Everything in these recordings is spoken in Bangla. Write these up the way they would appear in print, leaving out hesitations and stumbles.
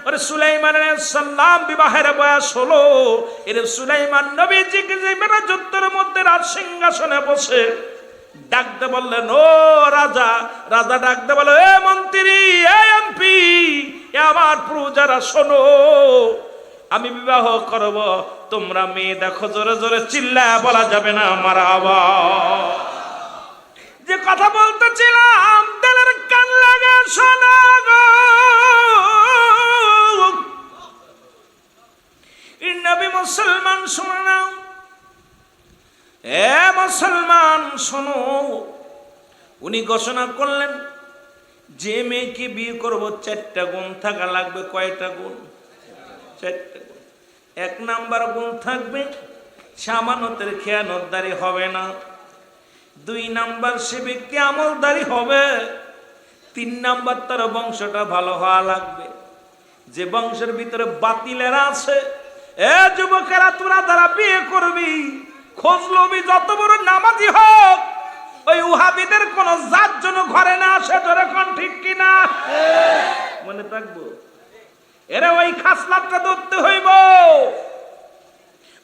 ওরে সুলাইমান আলাইহিস সালাম বিবাহের বয়স হলো। এর সুলাইমান নবীজিকে যে রাজত্বের মধ্যে রাজ সিংহাসনে বসে ডাকতে বললেন, ও রাজা। রাজা ডাকতে বলল, এ মন্ত্রী, এ এমপি, এ আমার প্রজারা শোনো, আমি বিবাহ করব, তোমরা মেয়ে দেখো। জোরে জোরে চিল্লায় বলা যাবে না মারহাবা। যে কথা বলতেছিলাম দিলের কান লাগে শোনো গো। নবী মুসলমান শুনে নাও, এ মুসলমান শোনো। উনি ঘোষণা করলেন যে মেয়েকে বিয়ে করবো 4টা গুণ থাকা লাগবে। কয়টা গুণ? 4টা গুণ। 1 নাম্বার গুণ থাকবে সামানতের খেয়ানতদারি হবে না। 2 নাম্বার সে ব্যক্তি আমলদারি হবে। 3 নাম্বার তার বংশটা ভালো হওয়া লাগবে। যে বংশের ভিতরে বাতিলেরা আছে, এ যুবকেরা তোরা যারা বিয়ে করবি, খোঁজ লবি যত বড় নামাজি হোক, ওই ওহাবিদের কোন জাত যেন ঘরে না আসে। ধরে কোন ঠিক কিনা? মনে থাকবো, এরা ওই খাসলাতটা ধরতে হইব।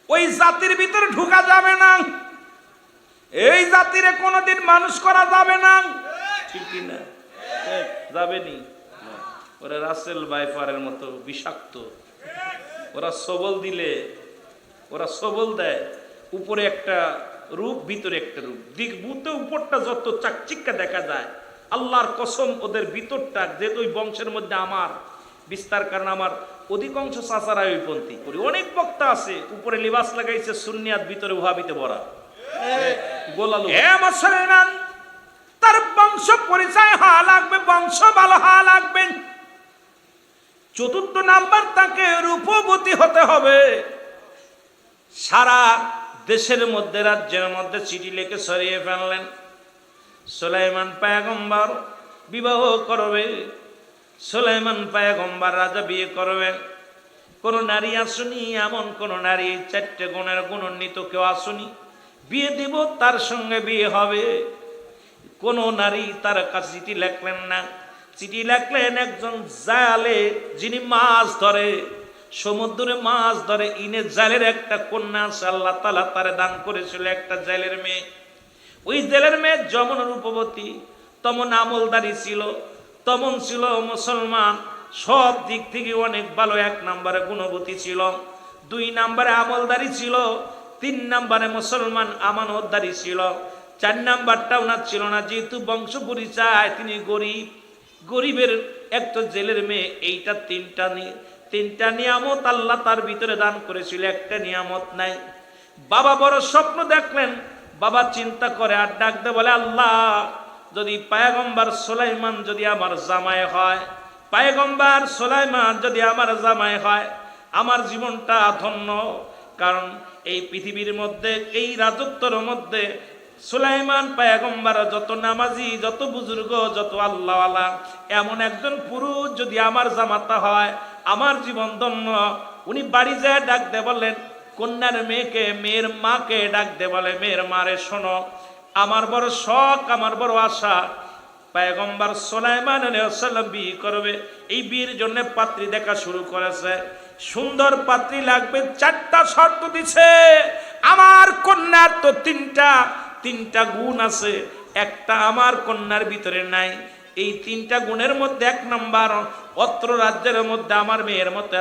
ওই জাতির ভিতরে ঢুকা যাবে না, এই জাতিরে কোনোদিন মানুষ করা যাবে না। ঠিক কিনা? যাবেনি। ওরা রাসেল বাইফারের মতো বিষাক্ত। ওরা সবল দিলে, ওরা সবল দেয়, উপরে একটা রূপ ভিতরে একটা রূপ। দিক বুতে উপরটা যত চাকচিক্কা দেখা যায়, আল্লাহর কসম ওদের ভিতরটা, যেহেতু ওই বংশের মধ্যে আমার বিস্তার, কারণ আমার অধিকাংশ চাচারা ওই পন্থী করি। অনেক বক্তা আছে উপরে লিবাস লাগাইছে সুন্নিয়াত, ভিতরে ওহাবিতে ভরা গোলালু। হে মুসলমান, তার বংশ পরিচয় হওয়া লাগবে, বংশ ভালো হওয়া লাগবে। 4র্থ নাম্বার, তাকে রূপবতী হতে হবে। সারা দেশের মধ্যে, রাজ্যের মধ্যে চিঠি লিখে সরিয়ে ফেললেন, সুলাইমান পয়গম্বর বিবাহ করবে। সুলাইমান পয়গম্বর রাজা বিয়ে করবেন। কোন নারী আসুনি, এমন কোন নারী 4টে গুণের গুণান্বিত কেউ আসুনি, বিয়ে দিব, তার সঙ্গে বিয়ে হবে। কোন নারী তার কাছে চিঠি লেখলেন না। চিঠি লেখলেন একজন জালে, যিনি মাছ ধরে, সমুদ্রে মাছ ধরে। ইনে জালের একটা কন্যা আছে, আল্লাহ তাআলা তারে দান করেছিল, একটা জালের মেয়ে। ওই জালের মেয়ে যেমন রূপবতী, তেমন আমলদারি ছিল, তেমন ছিল মুসলমান, সব দিক থেকে অনেক ভালো। 1 নম্বরে গুণবতী ছিল, 2 নম্বরে আমলদারি ছিল, 3 নম্বরে মুসলমান আমানতদারি ছিল, 4 নাম্বারটা ওনার ছিল না। যেহেতু বংশ পরিচয়, তিনি গরিব, গরিবের একটা জেলের মেয়ে। এইটা 3টা নিয়ামত আল্লাহ তার ভিতরে দান করেছিল, একটা নিয়ামত নাই। বাবা বড় স্বপ্ন দেখলেন। বাবা চিন্তা করে আর ডাকতে বলে, আল্লাহ, যদি পয়গম্বর সুলাইমান যদি আমার জামাই হয়, পয়গম্বর সুলাইমান যদি আমার জামাই হয়, আমার জীবনটা ধন্য। কারণ এই পৃথিবীর মধ্যে, এই রাজত্বের মধ্যে সুলাইমান পয়গম্বর যত নামাজি, যত বুজুর্গ, যত আল্লাহওয়ালা, এমন একজন পুরুষ যদি আমার জামাতা হয়, আমার জীবন ধন্য। উনি বাড়ি যায় ডাক দে বললেন, কন্যার মেয়েকে, মেয়ের মাকে ডাক দে বলে, মেয়ের মারে শোনো, আমার বড় শখ, আমার বড় আশা, পয়গম্বর সুলাইমান আলাইহিস সালাম বিয়ে করবে। এই বিয়ের জন্য পাত্রী দেখা শুরু করেছে। সুন্দর পাত্রী লাগবে। 4টা শর্ত দিছে। আমার কন্যার তো 3টা গুণ আছে, একটা আমার কন্যার ভিতরে নাই। এই 3টা গুণের মধ্যে 1 নাম্বার, অত্র রাজ্যের মধ্যে আমার মেয়ের মতো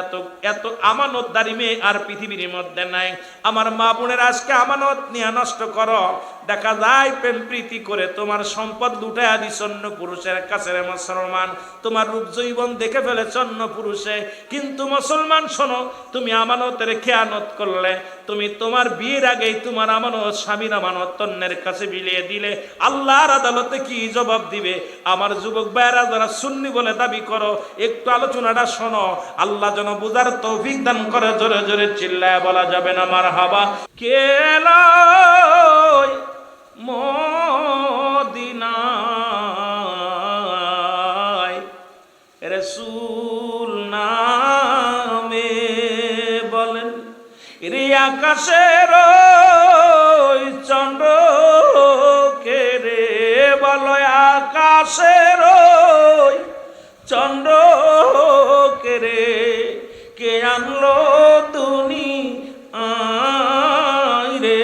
এত আমানতদারি মেয়ে আর পৃথিবীর মধ্যে নাই। আমার মা বোনের আজকে আমানত নিয়ে নষ্ট করো, দেখা যায় প্রেম প্রীতি করে তোমার সম্পদ লুটাইয়া দিছ অন্য পুরুষের কাছে। রে মুসলমান, তোমার রূপ জৈবন দেখে ফেলেছ অন্য পুরুষে। কিন্তু মুসলমান শোনো, তুমি আমানতের খেয়ানত করলে, তুমি তোমার বিয়ের আগেই তোমার আমানত, স্বামীর আমানত অন্যের কাছে বিলিয়ে দিলে, আল্লাহর আদালতে কি জবাব দিবে? আমার যুবক ভাইরা যারা সুন্নি বলে দাবি করো, একটু আলোচনাটা শোনো, আল্লাহ যেন বুঝার তৌফিক দান করে। জোরে জোরে চিল্লায় বলা যাবে না মারহাবা। কেলাই মদিনায় রাসূল নামে বলেন, রে আকাশের চন্দ্র কে রে বলো, আকাশের চন্দ্র কে রে কে আনলো দুনিয়ায় রে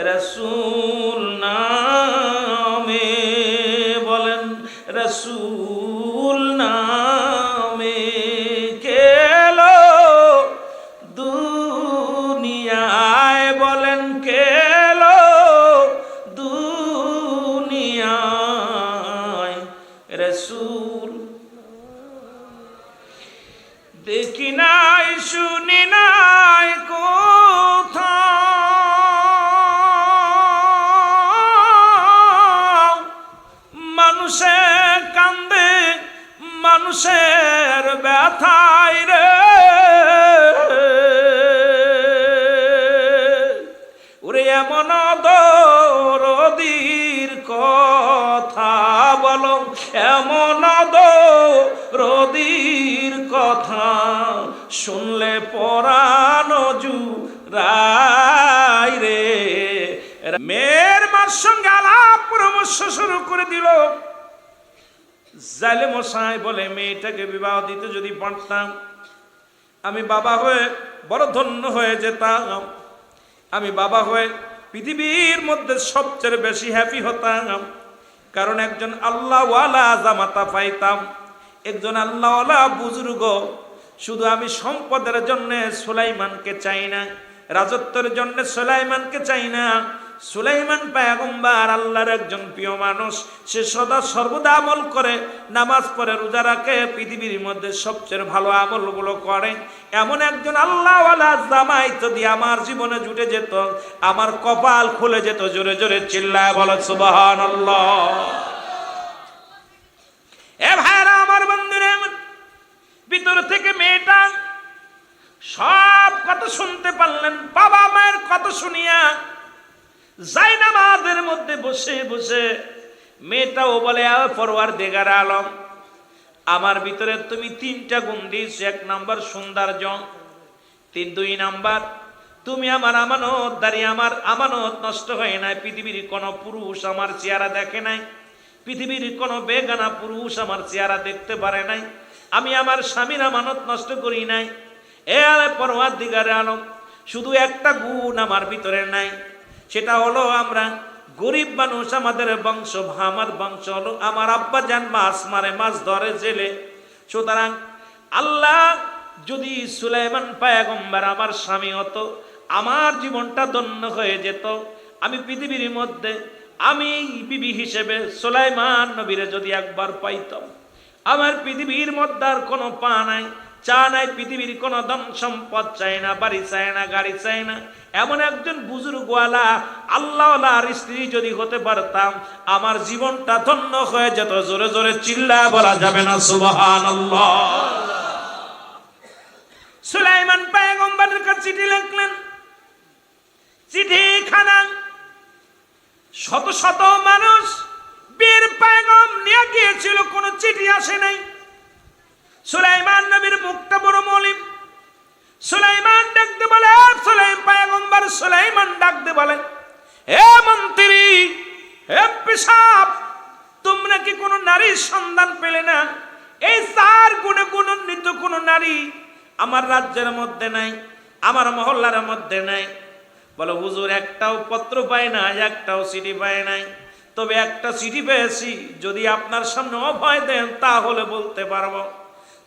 রাসূল নামে, বলেন রাসূল নামে কে এলো দুনিয়ায়, বলেন কে এলো দুনিয়ায় রাসূল। দেখি নাই শুনি নাই কোথাও, মানুষের কান্দে মানুষের ব্যথায় রে, ওরে এমন দরদীর কথা বলো, এমন দরদীর কথা শুনলে পরাণ জুড়ায় রে। মেয়ের মার সঙ্গে আলাপ পরামর্শ শুরু করে দিল। জালে মশাই বলে, মেয়েটাকে বিবাহ দিতে যদি পারতাম আমি বাবা হয়ে বড় ধন্য হয়ে যেতাম, আমি বাবা হয়ে পৃথিবীর মধ্যে সবচেয়ে বেশি হ্যাপি হতাম, কারণ একজন আল্লাহওয়ালা জামাতা পাইতাম, একজন আল্লাহওয়ালা বুজুর্গ। শুধু আমি সম্পদের জন্য সুলাইমানকে চাই না, রাজত্বের জন্য সুলাইমানকে চাই না। সুলাইমান পয়গম্বর আল্লাহর একজন প্রিয় মানুষ, সে সদা সর্বদা আমল করে, নামাজ পড়ে, রোজা রাখে, পৃথিবীর মধ্যে সবচেয়ে ভালো আমলগুলো করে। এমন একজন আল্লাহওয়ালা জামাই যদি আমার জীবনে জুটে যেত, আমার কপাল খুলে যেত। জোরে জোরে চিল্লায় বলো সুবহানাল্লাহ। এ ভাইরা আমার, বন্ধুরা আমার, ভিতর থেকে মেয়েটা সব কথা শুনতে পারলেন। বাবা মায়ের কথা শুনিয়া জায়নামাজের মধ্যে বসে বসে মেয়েটাও বলে, পরওয়ারদিগার আলম, আমার ভিতরে তুমি তিনটা গুণ দিয়েছো। এক নাম্বার সৌন্দর্য, 2 নাম্বার তুমি আমার আমানতদারি, আমার আমানত নষ্ট হয় নাই। পৃথিবীর কোনো পুরুষ আমার চেহারা দেখে নাই, পৃথিবীর কোনো বেগানা পুরুষ আমার চেহারা দেখতে পারে নাই, আমি আমার স্বামীর আমানত নষ্ট করি নাই। এ পরওয়ারদিগার আলম, শুধু একটা গুণ আমার ভিতরে নাই, সেটা হলো আমরা গরিব মানুষ, আমাদের বংশ, আমার বংশ হলো আমার আব্বা জান মাছ মারে, মাছ ধরে জেলে। সুতরাং আল্লাহ যদি সুলাইমান পয়গম্বর আমার স্বামী হতো, আমার জীবনটা ধন্য হয়ে যেত। আমি পৃথিবীর মধ্যে আমি বিবি হিসেবে সুলাইমান নবীরে যদি একবার পাইতাম, আমার পৃথিবীর মধ্যে আর কোনো পা নাই, চা নাই, পৃথিবীর কোনো ধন সম্পদ চাই না, বাড়ি চাই না, গাড়ি চাই না। এমন একজন বুজুর্গওয়ালা আল্লাহওয়ালার স্ত্রী যদি হতে পারতাম, আমার জীবনটা ধন্য হয়ে যেত। জোরে জোরে চিল্লায় বলা যাবে না সুবহানাল্লাহ। সুলাইমান পয়গম্বরের কাছে চিঠি লিখলেন। চিঠিখানা শত শত মানুষ বীর পয়গম নিয়ে গিয়েছিল, কোনো চিঠি আসে নাই। সুলাইমান নবীর মুখটা বড় মলিন। সুলাইমান ডাকতে বলে, সুলাইমান পয়গম্বর সুলাইমান ডাকতে বলেন, হে মন্ত্রী, হে পেশাব, তোমরা কি কোনো নারীর সন্ধান পেলে না? এই 4 গুণে গুণান্বিত কোনো নারী আমার রাজ্যের মধ্যে নাই, আমার মহল্লার মধ্যে নাই। বলো, হুজুর একটাও পত্র পায় না, একটাও চিঠি পায় নাই। তবে একটা চিঠি পেয়েছি, যদি আপনার সামনে অভয় দেন তাহলে বলতে পারবো।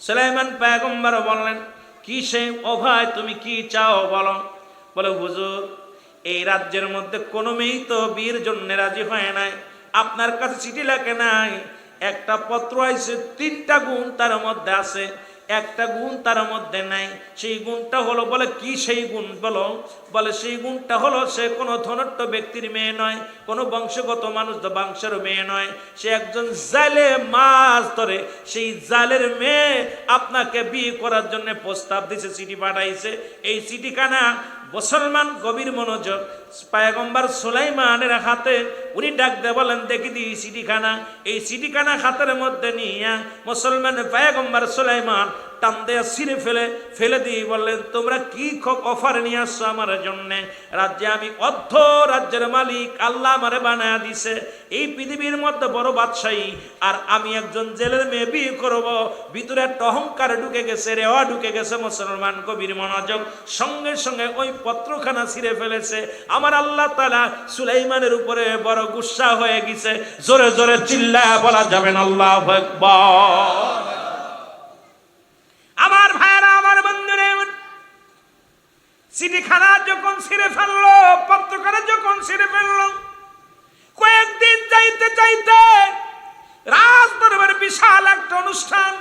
সুলাইমান পয়গম্বর বললেন, কি সেই অভয়, তুমি কি চাও বলো। বলে, হুজুর এই রাজ্যের মধ্যে কোনো মেয়েই তো বিয়ের জন্য রাজি হয় নাই, আপনার কাছে চিঠি লেখে নাই, একটা পত্র আইছে, 3টা গুণ তার মধ্যে আছে, একটা গুণ তার মধ্যে নাই। সেই গুণটা হলো, বলে কি সেই গুণ বলো। বলে সেই গুণটা হলো, সে কোনো ধনাঢ্য ব্যক্তির মেয়ে নয়, কোনো বংশগত মানুষ বংশের মেয়ে নয়, সে একজন জালে মাছ ধরে, সেই জালের মেয়ে আপনাকে বিয়ে করার জন্য প্রস্তাব দিছে, চিঠি পাঠাইছে। এই চিঠিখানা মুসলমান গভীর মনোযোগ পয়গম্বর সুলাইমানের হাতে, উনি ডাক দিয়ে বলেন, দেখি দি চিঠিখানা। এই চিঠিখানা হাতের মধ্যে নিয়ে মুসলমান পয়গম্বর সুলাইমান টান দিয়ে ছিঁড়ে ফেলে দিয়ে বললেন, তোমরা কি অফার নিয়ে আসছো আমার জন্য? রাজ্যে আমি অর্ধ রাজ্যের মালিক, আল্লাহ আমারে বানায় দিছে এই পৃথিবীর মধ্যে বড় বাদশাহী, আর আমি একজন জেলের মেয়ে বিয়ে করব। ভিতরে একটা অহংকার ঢুকে গেছে, রেওয়া ঢুকে গেছে। মুসলমান কবির মনোযোগ, সঙ্গে সঙ্গে ওই পত্রখানা ছিঁড়ে ফেলেছে। আমার আল্লাহ তাআলা সুলাইমানের উপরে বড় গুসা হয়ে গেছে। জোরে জোরে চিল্লায়া বলা যাবেন আল্লাহু আকবার। আমার ভাইরা, আমার বন্ধুরা, চিঠিখানা যখন ছিঁড়ে ফেললো, পত্রখানা যখন ছিঁড়ে ফেললো, কয়েকদিন যাইতে যাইতে রাজ দরবারে বিশাল একটা অনুষ্ঠান।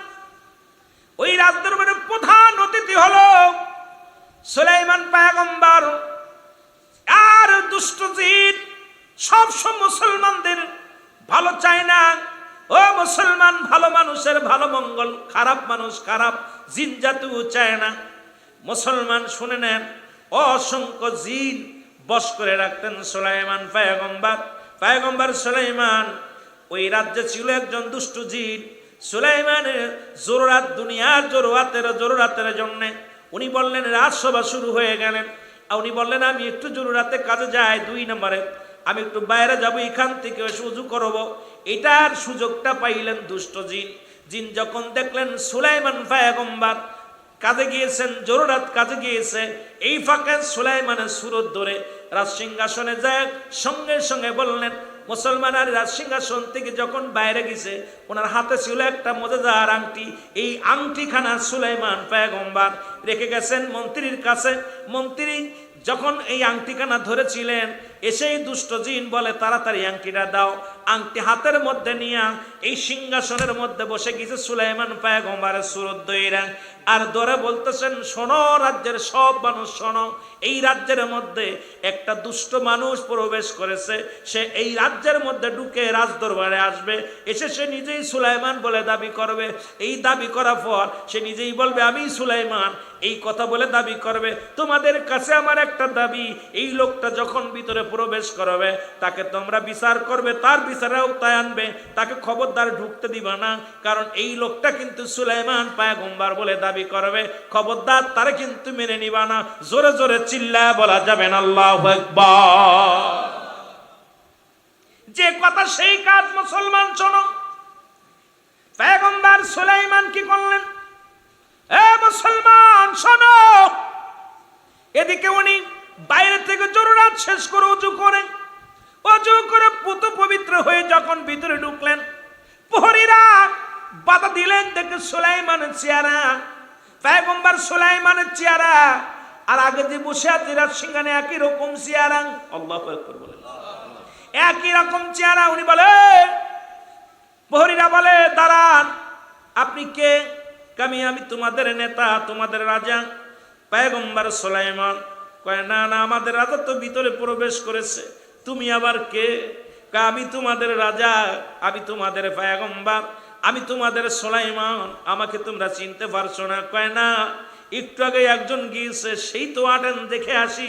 ওই রাজ দরবারের প্রধান অতিথি হলো সুলাইমান পয়গম্বর। আর দুষ্ট জিন সবসময় মুসলমানদের ভালো চায় না। ও মুসলমান, ভালো মানুষের ভালো মঙ্গল, খারাপ মানুষ খারাপ জিন জাতিও চায় না। মুসলমান শুনে নেন, অসংখ্য জিন বশ করে রাখতেন সুলাইমান পয়গম্বর। পয়গম্বর সুলাইমান, ওই রাজ্যে ছিল একজন দুষ্ট জিন। সুলাইমানের জরুরাত, দুনিয়ার জরুরাতের জন্য উনি বললেন, রাজসভা শুরু হয়ে গেলেন। উনি বললেন, আমি একটু জরুরাতে কাজে যাই, 2 নম্বরে আমি একটু বাইরে যাব, এখান থেকে সুযোগ করব। এটার সুযোগটা পাইলেন দুষ্ট জিন। যখন দেখলেন সুলাইমান পয়গম্বর কাজে গিয়েছেন, জরুরাত কাজে গিয়েছে, এই ফাঁকে সুলাইমানের সুরত ধরে রাজসিংহাসনে যায়, সঙ্গে সঙ্গে বললেন, মুসলমান আর রাজসিংহাসন থেকে যখন বাইরে গেছে, ওনার হাতে ছিল একটা মজাদার আংটি। এই আংটিখানা সুলাইমান পয়গম্বর রেখে গেছেন মন্ত্রীর কাছে। মন্ত্রী যখন এই আংটিখানা ধরেছিলেন, এসেই দুষ্ট জিন বলে, তাড়াতাড়ি আংটিটা দাও। আংটি হাতের মধ্যে নিয়ে এই সিংহাসনের মধ্যে বসে গেছে সুলাইমান পয়গম্বরের সুরত দইরা। আর ধরে বলতেছেন, শোনো রাজ্যের সব মানুষ শোনো, এই রাজ্যের মধ্যে একটা দুষ্ট মানুষ প্রবেশ করেছে। সে এই রাজ্যের মধ্যে ঢুকে রাজদরবারে আসবে, এসে সে নিজেই সুলাইমান বলে দাবি করবে। এই দাবি করার পর সে নিজেই বলবে, আমি সুলাইমান, এই কথা বলে দাবি করবে। তোমাদের কাছে আমার একটা দাবি, এই লোকটা যখন ভিতরে প্রবেশ করবে, তাকে তোমরা বিচার করবে, তার বিচারে আওতায় আনবে, তাকে খবরদার ঢুকতে দিবা না। কারণ এই লোকটা কিন্তু সুলাইমান পয়গম্বর বলে দাবি করবে, খবরদার তারে কিন্তু মেনে নিবা না। জোরে জোরে চিল্লায়া বলা যাবেন আল্লাহু আকবার। যে কথা সেই কাজ। মুসলমান শোনো, পয়গম্বর সুলাইমান কি করলেন? এ মুসলমান শোনো, এদিকে উনি বাইরে থেকে জরুরাত শেষ করে অজু করে পুত পবিত্র হয়ে যখন ভিতরে ঢুকলেন, প্রহরীরা বাধা দিলেন। দেখে সুলাইমানের চেহারা, পয়গম্বর সুলাইমানের চেহারা আর আগে যে বসে আছে রাজসিংহাসনে একই রকম চেহারা। আল্লাহু আকবার বলেন, একই রকম চেহারা। উনি বলে, প্রহরীরা বলে, দাঁড়ান, আপনি কে? আমি তোমাদের নেতা, তোমাদের রাজা। পয়গম্বর সুলাইমান কয়, না না, আমাদের রাজা তো ভিতরে প্রবেশ করেছে, তুমি আবার কে? আমি তোমাদের রাজা, আমি তোমাদের পয়গম্বর, আমি তোমাদের সুলাইমান, আমাকে তোমরা চিনতে পারছো না? কয় না, একটু আগে একজন গিয়েছে, সেই তো আটেন, দেখে আসি।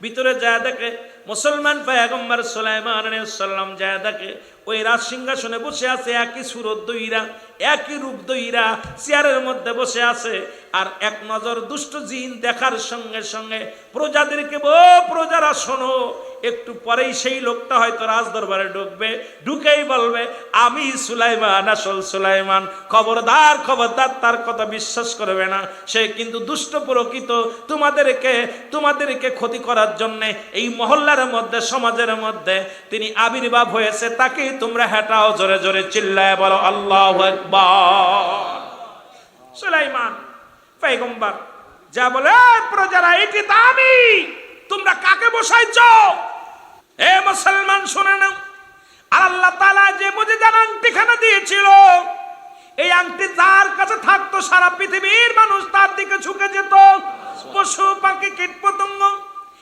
ভিতরে যায় দেখে মুসলমান পয়গম্বর সুলাইমান আলাইহিস সালাম যায় দেখে ওই রাজ সিংহাসনে বসে আছে, একই সুরত দইরা, একই রূপ দইরা চেয়ারের মধ্যে বসে আছে। আর এক নজর দুষ্ট জিন দেখার সঙ্গে সঙ্গে প্রজাদেরকে, প্রজারা শোনো, একটু পরেই সেই লোকটা হয়তো রাজ দরবারে ঢুকবে, ঢুকেই বলবে, আমি সুলাইমান, আসল সুলাইমান। খবরদার খবরদার, তার কথা বিশ্বাস করবে না, সে কিন্তু দুষ্ট প্রকৃত। তোমাদেরকে ক্ষতি করার জন্যে এই মহল্লার মধ্যে, সমাজের মধ্যে তিনি আবির্ভাব হয়েছে, তাকেই তোমরা হেঁটাও। জোরে জোরে চিল্লায় বলো আল্লাহু আকবার। সুলাইমান পয়গম্বর যা বলে, প্রজারা, এটি তো আমি, তোমরা কাকে বসাইছ? এ মুসলমান শুনে নাও, আর আল্লাহ তাআলা যে মুজিজার আংটিখানা দিয়েছিল, এই আংটি যার কাছে থাকতো সারা পৃথিবীর মানুষ তার দিকে ঝুঁকে যেত। পশু পাখি কীট পতঙ্গ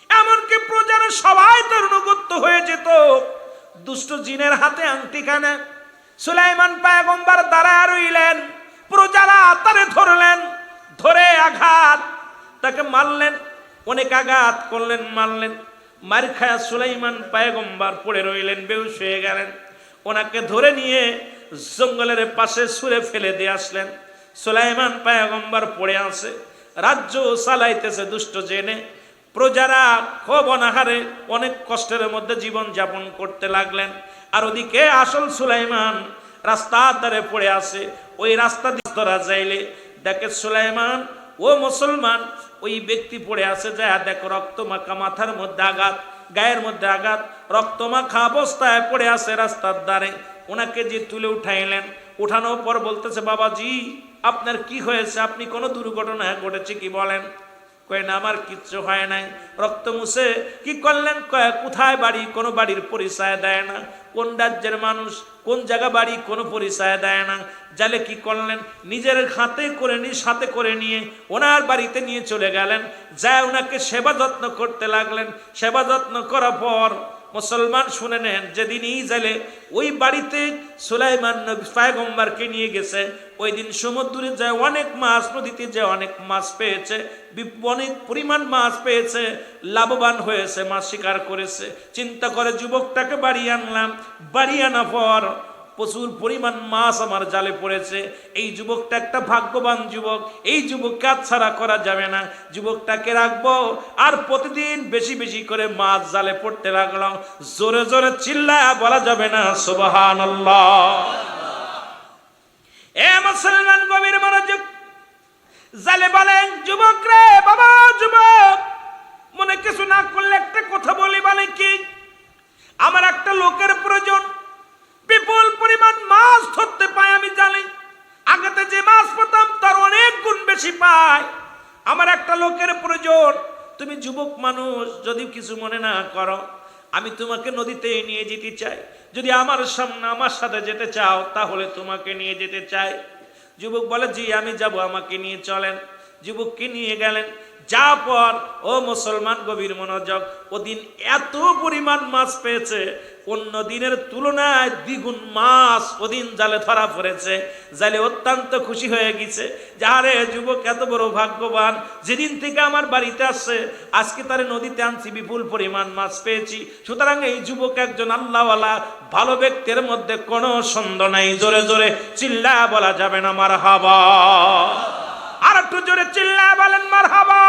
এমনকি প্রজারা সবাই তার অনুগত হয়ে যেত। দুষ্ট জিনের হাতে আংটিখানা। সুলাইমান পয়গম্বর দাঁড়ায় রইলেন, প্রজারা তারে ধরলেন, ধরে আঘাত, তাকে মারলেন, অনেক আঘাত করলেন, মারলেন। মার খায়া সুলাইমান পয়গম্বর পড়ে রইলেন, বেহুশ হয়ে গেলেন। ওনাকে ধরে নিয়ে জঙ্গলের পাশে ছুঁড়ে ফেলে দিয়ে আসলেন। সুলাইমান পয়গম্বর পড়ে আছে, রাজ্য চালাইতেছে দুষ্ট জেনে, প্রজারা খুব অনাহারে অনেক কষ্টের মধ্যে জীবন যাপন করতে লাগলেন। আর ওদিকে আসল সুলাইমান রাস্তার ধারে পড়ে আছে। ওই রাস্তা দিয়ে ধরা যাইলে দেখে সুলাইমান ও মুসলমান, ওই ব্যক্তি পড়ে আছে, যায় দেখো রক্ত মাখা, মাথার মধ্যে আঘাত, গায়ের মধ্যে আঘাত, রক্ত মাখা অবস্থায় পড়ে আছে রাস্তার ধারে। ওনাকে যে তুলে উঠাইলেন, উঠানোর পর বলতেছে, বাবাজি আপনার কি হয়েছে? আপনি কোনো দুর্ঘটনা ঘটেছে কি বলেন? কয় না, আমার কিচ্ছু হয় নাই। রক্ত মুছে কি করলেন? কয় কোথায় বাড়ি? কোনো বাড়ির পরিচয় দেয় না। কোন রাজ্যের মানুষ, কোন জায়গা বাড়ি, কোনো পরিচয় দেয় না। জালে কি করলেন? নিজের হাতে করে নিয়ে, সাথে করে নিয়ে ওনার বাড়িতে নিয়ে চলে গেলেন। যা ওনাকে সেবা যত্ন করতে লাগলেন। সেবা যত্ন করার পর মুসলমান শুনে নেন, যেদিনই জালে ওই বাড়িতে সুলাইমান নবী পয়গম্বরকে নিয়ে গেছে, ওই দিন সমুদ্রে যায় অনেক মাছ, নদীতে যায় অনেক মাছ পেয়েছে, অনেক পরিমাণ মাছ পেয়েছে, লাভবান হয়েছে, মাছ শিকার করেছে। চিন্তা করে যুবকটাকে বাড়ি আনলাম, বাড়ি আনার পর প্রচুর পরিমাণ মাছ আমার জালে পড়েছে। এই যুবকটা একটা ভাগ্যবান যুবক, এই যুবককে ছাড়া করা যাবে না, যুবকটাকে রাখবো। আর প্রতিদিন বেশি বেশি করে মাছ জালে পড়তে লাগলো। জোরে জোরে চিল্লায়া বলা যাবে না সুবহানাল্লাহ। এ মুসলমান গভীর মনোযোগ, জালে বলেন, যুবক রে, বাবা যুবক, মনে কিছু না করলে একটা কথা বলি। বলে কি? আমার একটা লোকের প্রয়োজন, বিপুল পরিমাণ মাছ ধরতে পাই আমি জানি। আগেতে যে মাছ পেতাম তার অনেক গুণ বেশি পাই। আমার একটা লোকের প্রয়োজন। তুমি যুবক মানুষ, যদি কিছু মনে না করো, আমি তোমাকে নদীতে নিয়ে যেতে চাই। যদি আমার সামনে আমার সাথে যেতে চাও তাহলে তোমাকে নিয়ে যেতে চাই। যুবক বলে, জি আমি যাব, আমাকে নিয়ে চলেন। যুবককে নিয়ে গেলেন। যা পর ও মুসলমান গভীর মনোযোগ, ওদিন এত পরিমাণ মাছ পেয়েছে, অন্য দিনের তুলনায় দ্বিগুণ মাছ ওদিন জালে ধরা পড়েছে। জালে অত্যন্ত খুশি হয়ে গেছে, যারে যুবক এত বড় ভাগ্যবান, যেদিন থেকে আমার বাড়িতে আসছে আজকে তারে নদীতে আনছি, বিপুল পরিমাণ মাছ পেয়েছি। সুতরাং এই যুবক একজন আল্লাহওয়ালা ভালো ব্যক্তির মধ্যে কোনো সন্দেহ নাই। জোরে জোরে চিল্লা বলা যাবে না মারহাবা? আর একটু জোরে চিল্লা বলেন মারহাবা।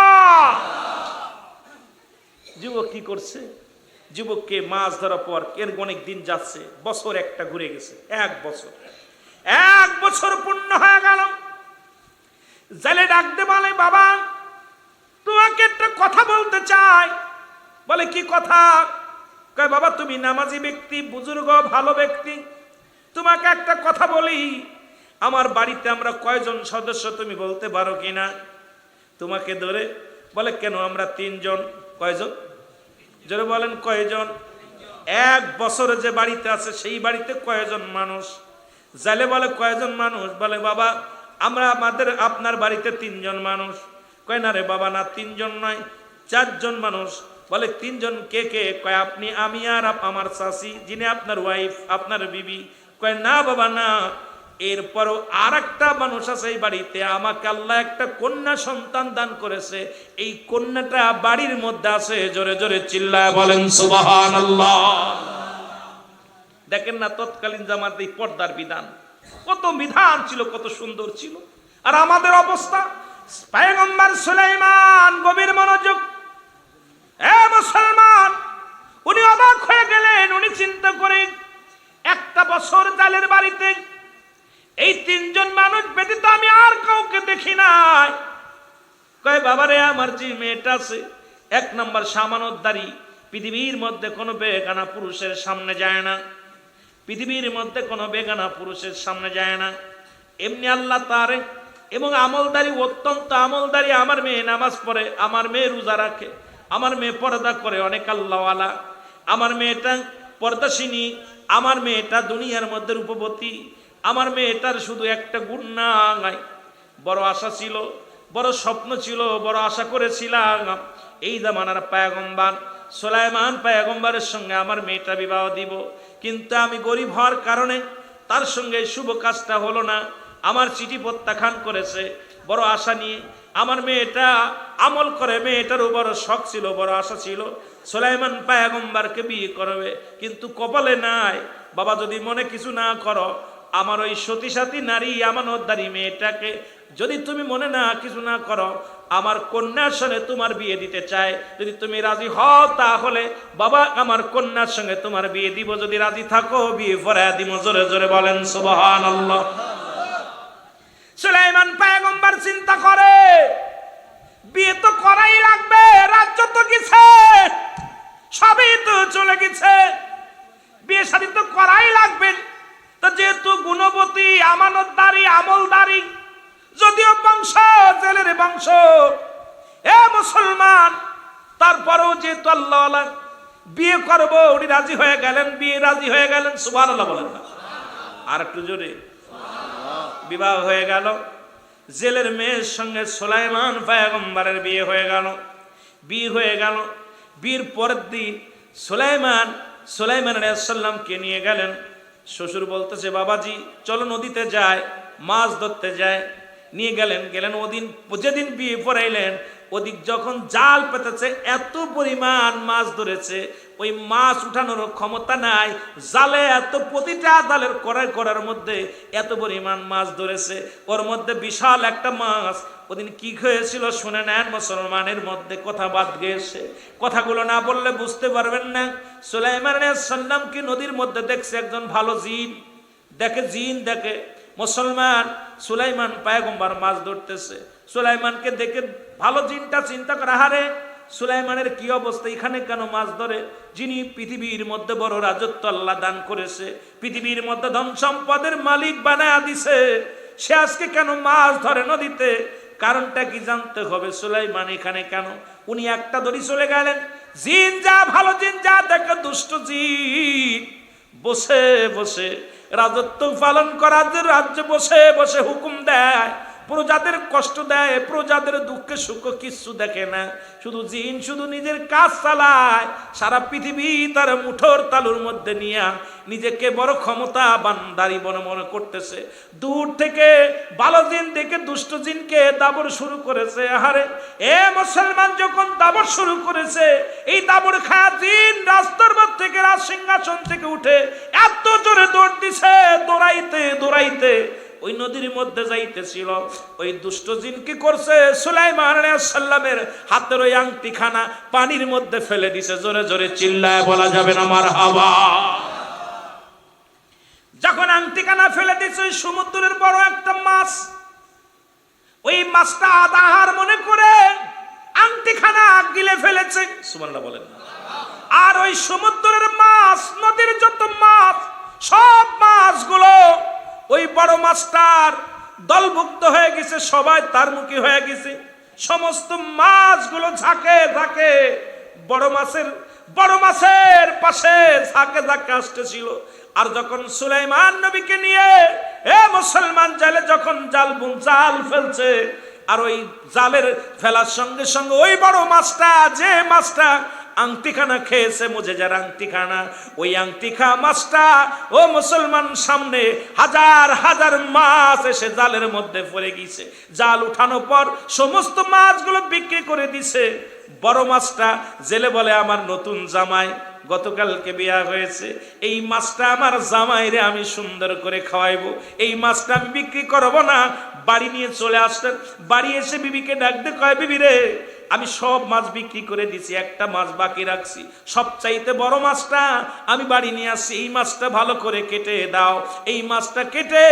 যুবক কি করছে? যুবককে মাছ ধরার পর এর অনেক দিন যাচ্ছে, বছর একটা ঘুরে গেছে, এক বছর পূর্ণ হয়ে গেল। জালে ডাকতে বলে, বাবা তোমাকে একটা কথা বলতে চাই। বলে কি কথা? কয় বাবা তুমি নামাজি ব্যক্তি, বুজুর্গ ভালো ব্যক্তি, তোমাকে একটা কথা বলি। আমার বাড়িতে আমরা কয়জন সদস্য তুমি বলতে পারো কিনা? তোমাকে ধরে বলে, কেন আমরা 3 জন। কয়জন? জোরে বলেন কয়জন? এক বছরে যে বাড়িতে আছে সেই বাড়িতে কয়জন মানুষ? জালে বলে কয়জন মানুষ? বলে বাবা আপনার বাড়িতে 3 জন মানুষ। কয় না রে বাবা, না 3 জন নয়, 4 জন মানুষ। বলে 3 জন কে কে? কয় আপনি, আমি আর আমার চাচি, যিনি আপনার ওয়াইফ, আপনার বিবি। কয় না বাবা না, এরপরও আর একটা মানুষ আছে এই বাড়িতে, আমাকে আল্লাহ একটা কন্যা সন্তান দান করেছে, এই কন্যাটা বাড়ির মধ্যে আছে। জোরে জোরে চিল্লায় বলেন সুবহানাল্লাহ। দেখেন না তৎকালীন জামাতে পর্দার বিধান, কত বিধান ছিল, কত সুন্দর ছিল। আর আমাদের অবস্থা, পয়গম্বর সুলাইমান গভীর মনোযোগ, এ মুসলমান, উনি অবাক হয়ে গেলেন। উনি চিন্তা করেন, একটা বছর জালের বাড়িতে এই 3 জন মানুষ ব্যতীত আমি আর কাউকে দেখি নাই। কয় বাবারে, আমার যে মেয়েটা আছে 1 নম্বর সামানতদারি, পৃথিবীর মধ্যে কোনো বেগানা পুরুষের সামনে যায় না, পৃথিবীর মধ্যে কোনো বেগানা পুরুষের সামনে যায় না। এমনি আল্লাহ তারে এবং আমলদারি, অত্যন্ত আমলদারি। আমার মেয়ে নামাজ পড়ে, আমার মেয়ে রোজা রাখে, আমার মেয়ে পর্দা করে, অনেক আল্লাহওয়ালা। আমার মেয়েটা পর্দাসিনী, আমার মেয়েটা দুনিয়ার মধ্যে রূপবতী। আমার মেয়েটার শুধু একটা গুণ নাই, বড় আশা ছিল, বড় স্বপ্ন ছিল, বড় আশা করেছিলাম এই জামানার পয়গম্বর সুলাইমান পয়গম্বরের সঙ্গে আমার মেয়েটা বিবাহ দিব, কিন্তু আমি গরিব হওয়ার কারণে তার সঙ্গে শুভ কাজটা হলো না। আমার চিঠি প্রত্যাখ্যান করেছে। বড় আশা নিয়ে আমার মেয়েটা আমল করে, মেয়েটারও বড় শখ ছিল, বড় আশা ছিল সুলাইমান পয়গম্বরকে বিয়ে করবে, কিন্তু কপালে নাই। বাবা যদি মনে কিছু না করো, আমার ওই সতী সাথী নারী আমানতদারি মেয়েটাকে যদি তুমি মনে না কিছু না করো, আমার কন্যার সঙ্গে তোমার বিয়ে দিতে চাই, যদি তুমি রাজি হও তাহলে বাবা আমার কন্যার সঙ্গে তোমার বিয়ে দিব, যদি রাজি থাকো বিয়ে পড়ায়া দিব। জোরে জোরে বলেন সুবহানাল্লাহ। সুলাইমান পয়গম্বর চিন্তা করে বিয়ে তো করাই লাগবে, রাজ্য তো গেছে, সবই তো চলে গেছে, বিয়ে শাদী তো করাই লাগবে। তো যেহেতু গুণবতী, আমানতদারি, আমলদারি, যদিও বংশ জেলের বংশ, এ মুসলমান, তারপরেও যেহেতু আল্লাহ বিয়ে করবো, উনি রাজি হয়ে গেলেন, বিয়ে রাজি হয়ে গেলেন। সুবহানাল্লাহ বলেন না আর একটু জোরে। বিবাহ হয়ে গেল, জেলের মেয়ের সঙ্গে সুলাইমান পয়গম্বরের বিয়ে হয়ে গেল। বিয়ে হয়ে গেল, বিয়ের পরের দিন সুলাইমান আলাইহিস সালামকে নিয়ে গেলেন। শ্বশুর বলতেছে বাবাজি চলো নদীতে যায়, মাছ ধরতে যায়। নিয়ে গেলেন ওদিন যেদিন বিয়ে পড়াইলেন, ওদিক যখন জাল পেতেছে এত পরিমাণ মাছ ধরেছে, ওই মাছ উঠানোর ক্ষমতা নাই, জালে এত, প্রতিটা জালের করার মধ্যে এত পরিমাণ মাছ ধরেছে। ওর মধ্যে বিশাল একটা মাছ ওদিন কি হয়েছিল শুনে নেন। মুসলমানের মধ্যে কথা বাদ গিয়েছে, কথাগুলো না বললে বুঝতে পারবেন না। সুলাইমান আলাইহিস সালাম কি নদীর মধ্যে দেখছে একজন ভালো জিন দেখে সুলাইমান পয়গম্বর মাছ ধরতেছে। সুলাইমানকে দেখে ভালো জিনটা চিন্তা করে, হারে সুলাইমানের কি অবস্থা, এখানে কেন মাছ ধরে? যিনি পৃথিবীর মধ্যে বড় রাজত্ব আল্লাহ দান করেছে, পৃথিবীর মধ্যে ধন সম্পদের মালিক বানায়া দিছে, সে আজকে কেন মাছ ধরে নদীতে? কারণটা কি জানতে হবে। সুলাইমান এখানে কেন? উনি একটা দড়ি চলে গেলেন। জিন যা, ভালো জিন যা দেখে দুষ্ট জিন বসে বসে রাজত্ব পালন করার রাজ্য বসে বসে হুকুম দেয়, প্রজাদের কষ্ট দেয়, প্রজাদের দুঃখে সুখ কিচ্ছু দেখে না। শুধু জিন শুধু নিজের কাজ চালায়, সারা পৃথিবী তার মুঠোর তালুর মধ্যে নিয়ে নিজেকে বড় ক্ষমতাবান দাঁড়ি মনে করতেছে। দূর থেকে ভালো জিন দেখে দুষ্ট জিনকে দাবর শুরু করেছে। আহারে এ মুসলমান যখন দাবর শুরু করেছে, এই দাবর খায়া জিন রাজদরবার থেকে, রাজ সিংহাসন থেকে উঠে এত জোরে দৌড় দিছে, দৌড়াইতে ওই নদীর মধ্যে যাইতেছিল। ওই দুষ্ট জিন কি করছে, সুলাইমান আলাইহিস সালামের হাতের ওই আংটিখানা পানির মধ্যে ফেলে দিছে। জোরে জোরে চিল্লায় বলা যাবে না মারহাবা। যখন আংটিখানা ফেলে দিছে, ওই সমুদ্রের বড় একটা মাছ, ওই মাছটা আধার মনে করে আংটিখানা গিলে ফেলেছে। সুবহানাল্লাহ বলেন। আর ওই সমুদ্রের মাছ, নদীর যত মাছ, সব মাছগুলো ওই বড় মাছটার দলভুক্ত হয়ে গেছে, সবাই তার মুখী হয়ে গেছে। সমস্ত মাছগুলো ঝাঁকে ঝাঁকে বড় মাছের পাশে ঝাঁকে ঝাঁকে আসতেছিল। আর যখন সুলাইমান নবীকে নিয়ে মুসলমান জালে যখন জাল ফেলছে, আর ওই জালের ফেলার সঙ্গে সঙ্গে ওই বড় মাছটা, যে মাছটা আংটিখানা খেয়েছে, মুজেজার আংটিখানা, ওই আংটিখা মাছটা ও মুসলমান সামনে হাজার হাজার মাছ এসে জালের মধ্যে পড়ে গিয়েছে। জাল উঠানোর পর সমস্ত মাছগুলো বিক্রি করে দিছে। বড় মাছটা জেলে বলে, আমার নতুন জামাই গতকালকে বিয়া হয়েছে, এই মাছটা আমার জামাইরে আমি সুন্দর করে খাওয়াইবো, এই মাছটা আমি বিক্রি করবো না। বাড়ি নিয়ে চলে আসলেন। বাড়ি এসে বিবিকে ডাক দিয়ে কয়, বিবি রে আমি সব মাছ বিক্রি করে দিছি, একটা মাছ বাকি রাখছি, সবচাইতে বড় মাছটা আমি বাড়ি নিয়ে আসছি, এই মাছটা ভালো করে কেটে দাও, এই মাছটা কেটে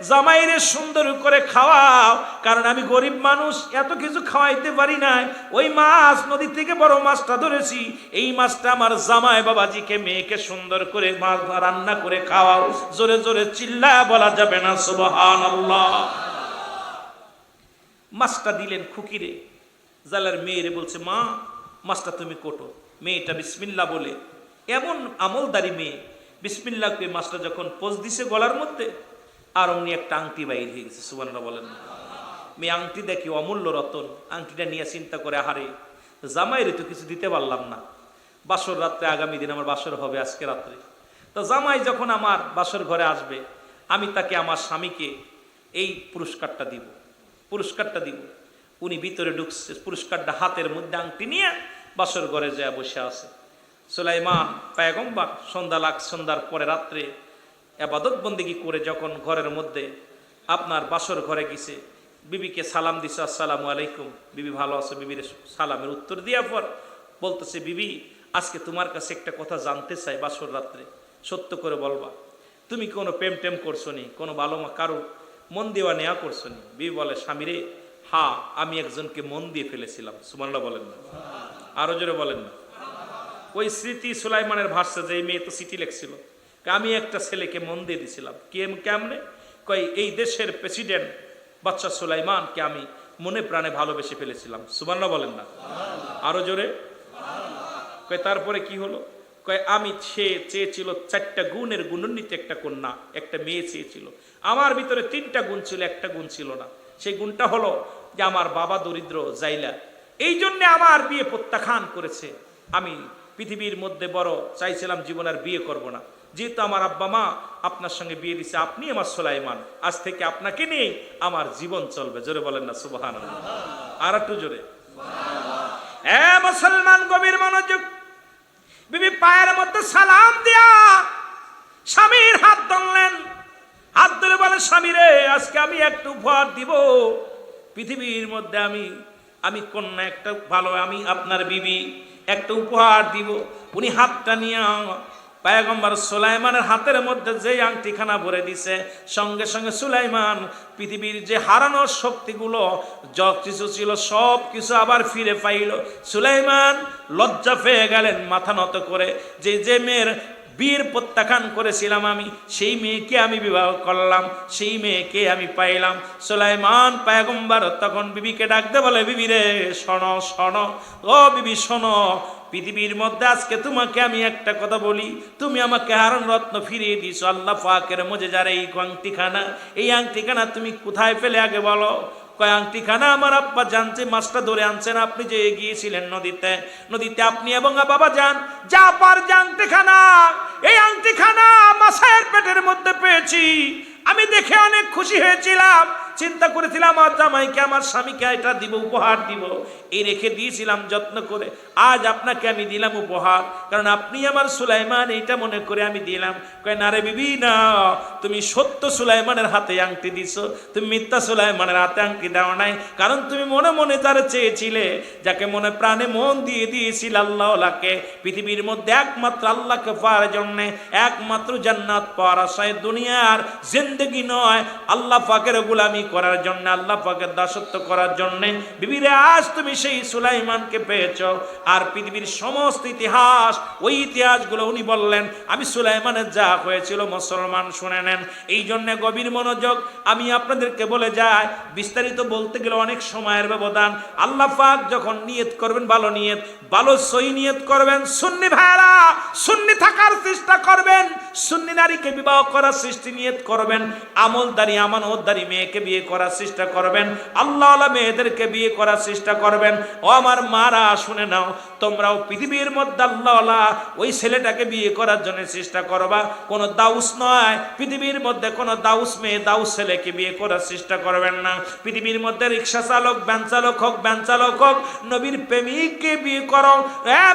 জামাইরে সুন্দর করে খাওয়াও, কারণ আমি গরিব মানুষ, এত কিছু খাওয়াইতে পারি না। ওই মাছ নদী থেকে বড় মাছটা ধরেছি, এই মাছটা আমার জামাই বাবাজিকে, মেয়েকে সুন্দর করে মাছ রান্না করে খাওয়াও। জোরে জোরে চিল্লায় বলা যাবে না সুবহানাল্লাহ। মাছটা দিলেন খুকিরে, জালার মেয়েরে বলছে, মা মাছটা তুমি কোটো। মেয়েটা বিসমিল্লাহ বলে, এমন আমলদারি মেয়ে, বিসমিল্লাহ করে মাছটা যখন পোজ দিছে গলার মধ্যে, আর অমনি একটা আংটি বাইর হয়ে গেছে। সুবহানাল্লাহ বলেন। মেয়ে আংটি দেখি অমূল্য রতন, আংটিটা নিয়ে চিন্তা করে, আহারে জামাইরে তো কিছু দিতে পারলাম না, বাসর রাত্রে, আগামী দিন আমার বাসর হবে আজকে রাত্রে, তো জামাই যখন আমার বাসর ঘরে আসবে, আমি তাকে, আমার স্বামীকে এই পুরস্কারটা দিব। উনি ভিতরে ঢুকছে, পুরস্কারটা হাতের মধ্যে আংটি নিয়ে বাসর ঘরে যায় বসে আছে। সুলাইমান পয়গম্বর সন্ধ্যার পরে রাত্রে ইবাদত বন্দেগী করে যখন ঘরের মধ্যে আপনার বাসর ঘরে গেছে, বিবিকে সালাম দিছে, আসসালামু আলাইকুম, বিবি ভালো আছো? বিবির সালামের উত্তর দেওয়ার পর বলতেছে, বিবি আজকে তোমার কাছে একটা কথা জানতে চাই, বাসর রাত্রে সত্য করে বলবা, তুমি কোনো প্রেম টেম করছো নি, কোনো ভালো কারো মন দেওয়া নেওয়া করছো নি? বিবি বলে, স্বামীরে হ্যাঁ, আমি একজনকে মন দিয়ে ফেলেছিলাম। সুবহানাল্লাহ বলেন না, আরো জোরে বলেন না। ওই স্মৃতি সুলাইমানের ভাষা, যে মেয়ে তো চিঠি লিখছিল, আমি একটা ছেলেকে মন দিয়ে দিছিলাম। কেমনে? কই এই দেশের প্রেসিডেন্ট বাদশা সুলাইমানকে আমি মনে প্রাণে ভালোবেসে ফেলেছিলাম। সুবহানাল্লাহ বলেন না, আরো জোরে। কয় তারপরে কি হলো? কয় আমি চেয়েছিল 4টা গুণের গুণান্বিত একটা কন্যা, একটা মেয়ে চেয়েছিল। আমার ভিতরে 3টা গুণ ছিল, একটা গুণ ছিল না। সেই গুণটা হলো যে আমার বাবা দরিদ্র জাইলা, এই জন্য আমার বিয়ে প্রত্যাখ্যান করেছে। আমি পৃথিবীর মধ্যে বড় চাইছিলাম, জীবন আর বিয়ে করব না। যেহেতু আমার আব্বা মা আপনার সঙ্গে বিয়ে দিছে, আপনি আমার সুলাইমান, আজ থেকে আপনাকে নিয়ে আমার জীবন চলবে। জোরে বলেন না সুবহানাল্লাহ, আর একটু জোরে। মুসলমান গভীর মনোযোগ। বিবি পায়ের মধ্যে সালাম দিয়া স্বামীর হাত ধরলেন, হাত ধরে বলে, স্বামীরে আজকে আমি একটা উপহার দিব পৃথিবীর মধ্যে, আমি কন্যা একটা ভালো, আমি আপনার বিবি একটা উপহার দিব। উনি হাতটা নিয়ে পয়গম্বর সুলাইমানের হাতের মধ্যে যে আংটিখানা ভরে দিছে, সঙ্গে সঙ্গে সুলাইমান পৃথিবীর যে হারানোর শক্তিগুলো যা কিছু ছিল সব কিছু আবার ফিরে পাইল। সুলাইমান লজ্জা পেয়ে গেলেন, মাথা নত করে, যে মেয়ের বিয়ের প্রত্যাখ্যান করেছিলাম আমি, সেই মেয়েকে আমি বিবাহ করলাম, সেই মেয়েকে আমি পাইলাম। সুলাইমান পয়গম্বর তখন বিবিকে ডাকতে বলে, বিবি রে শোনো শোনো, ও বিবি শোনো, পৃথিবীর মধ্যে আজকে তোমাকে আমি একটা কথা বলি, তুমি আমাকে হারান রত্ন ফিরিয়ে দিছো, আল্লাহ পাকের মুজিজার এই আংটিখানা, এই আংটিখানা তুমি কোথায় পেলে আগে বলো? কয় আংটিখানা আমার আব্বা জানছে, মাছটা ধরে আনছেন আপনি, যে গিয়েছিলেন নদীতে আপনি এবং বাবা যান, যা পার যে আংটিখানা, এই আংটিখানা মাছের পেটের মধ্যে পেয়েছি। আমি দেখে অনেক খুশি হয়েছিলাম, চিন্তা করেছিলাম আমার জামাইকে, আমার স্বামীকে এটা দিব, উপহার দিব, এই রেখে দিয়েছিলাম যত্ন করে। আজ আপনাকে আমি দিলাম উপহার, কারণ আপনি আমার সুলাইমান, এইটা মনে করে আমি দিলাম। কয় না রে বিবি না, তুমি সত্য সুলাইমানের হাতে আংটি দিছো, তুমি মিথ্যা সুলাইমানের হাতে আংটি দাও নাই। কারণ তুমি মনে মনে যারা চেয়েছিলে, যাকে মনে প্রাণে মন দিয়ে দিয়েছিল, আল্লাহকে, পৃথিবীর মধ্যে একমাত্র আল্লাহকে পাওয়ার জন্যে, একমাত্র জান্নাত পাওয়ার আশায়, দুনিয়ার জিন্দেগি নয়, আল্লাহ পাকের গোলামি করার জন্য, আল্লাহ পাকের দাসত্ব করার জন্য, বিবিরে আজ তুমি সেই সুলাইমানকে পেয়েছ। আর পৃথিবীর সমস্ত ইতিহাস, ওই ইতিহাসগুলো উনি বললেন, আমি সুলাইমানের যা হয়েছিল মুসলমান শুনে নেন। এই জন্য গভীর মনোযোগ, আমি আপনাদেরকে বলে যাই, বিস্তারিত বলতে গেলে অনেক সময়ের ব্যবধান। আল্লাহ পাক যখন নিয়ত করবেন, ভালো নিয়ত, ভালো সই নিয়ত করবেন, সুন্নি ভাইরা সুন্নি থাকার চেষ্টা করবেন, সুন্নি নারীকে বিবাহ করার সৃষ্টি নিয়ত করবেন, আমলদারি আমানতদারি মেয়েকে বিয়ে করার চেষ্টা করবেন, আল্লাহ মেয়েদেরকে বিয়ে করার চেষ্টা করবেন। ও আমার মারা শুনে নাও, তোমরাও পৃথিবীর মধ্যে আল্লাহ ওই ছেলেটাকে বিয়ে করার জন্য চেষ্টা করবা, কোন দাউস নয়, পৃথিবীর মধ্যে কোন দাউস মেয়ে দাউস ছেলেকে বিয়ে করার চেষ্টা করবেন না। পৃথিবীর মধ্যে রিক্সা চালক, ভ্যান চালক হোক, ভ্যান চালক হোক, নবীর প্রেমিককে বিয়ে করো।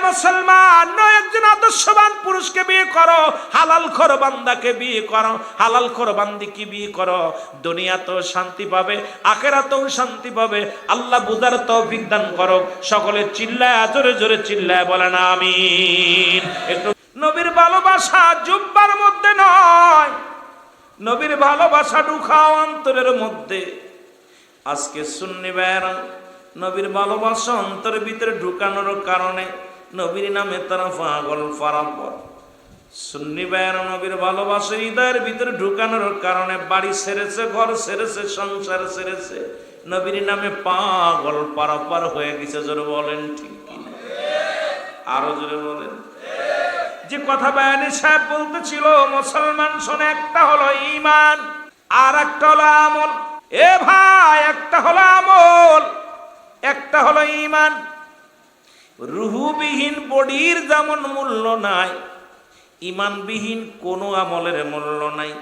মুসলমান নয়, একজন আদর্শবান পুরুষকে বিয়ে করো, হালাল খোর বান্দাকে বিয়ে করো, হালাল খোর বান্দিকে বিয়ে করো। দুনিয়াতেও শান্তি পাবে, আখিরাতেও শান্তি পাবে। আল্লাহ বুঝার তৌফিক দান করো। সকলে চিল্লায়, জোরে জোরে চিল্লায় বলেন আমিন। একটু নবীর ভালোবাসা জুব্বার মধ্যে নয়, নবীর ভালোবাসা ঢুকাও অন্তরের মধ্যে। আজকে সুন্নি ভাইরা নবীর ভালোবাসা অন্তরের ভিতরে ঢুকানোর কারণে নবীর নামে তারা পাগল ফারাপর। সুন্নি ভাইরা নবীর ভালোবাসা হৃদয়ের ভিতরে ঢুকানোর কারণে বাড়ি ছেড়েছে, ঘর ছেড়েছে, সংসার ছেড়েছে, নবীর নামে পাগল পারাপার হয়ে গেছে। জোরে বলেন ঠিক কিনা? আরো জোরে বলেন। যে কথা বায়ানী সাহেব বলতেছিল, মুসলমান শোনে, একটা হলো ঈমান আর একটা হলো আমল। এ ভাই, একটা হলো আমল, একটা হলো ঈমান। রুহুবিহীন বডির যেমন মূল্য নাই, ঈমানবিহীন কোনো আমলের মূল্য নাই।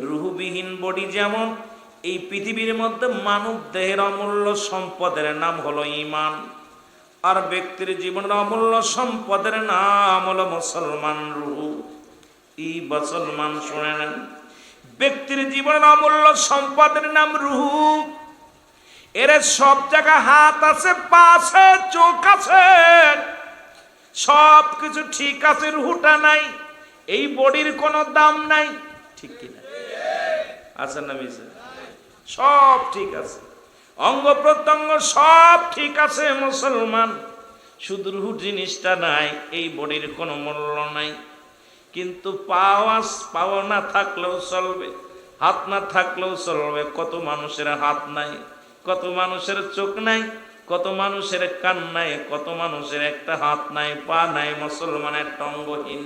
রুহুবিহীন বডি যেমন, এই পৃথিবীর মধ্যে মানব দেহের অমূল্য সম্পদের নাম হলো ঈমান, আর ব্যক্তির জীবনের অমূল্য সম্পদের নাম হলো মুসলমান রুহু। এই মুসলমান শুনে নেন, ব্যক্তির জীবনের অমূল্য সম্পদের নাম রুহু। এর সব জায়গায় হাত আছে, পা আছে, চোখ আছে, সব কিছু ঠিক আছে, রুহুটা নাই, এই বডির কোনো দাম নাই, ঠিক কিনা? আছে না মিছে? সব ঠিক আছে, অঙ্গ প্রত্যঙ্গ সব ঠিক আছে মুসলমান, শুধু রুহু জিনিসটা নাই, এই বডির কোনো মূল্য নাই। কিন্তু পাওয়া না থাকলেও চলবে, হাত না থাকলেও চলবে। কত মানুষের হাত নাই, কত মানুষের চোখ নাই, কত মানুষের কান নাই, কত মানুষের একটা হাত নাই, পা নাই, মুসলমানের অঙ্গহীন।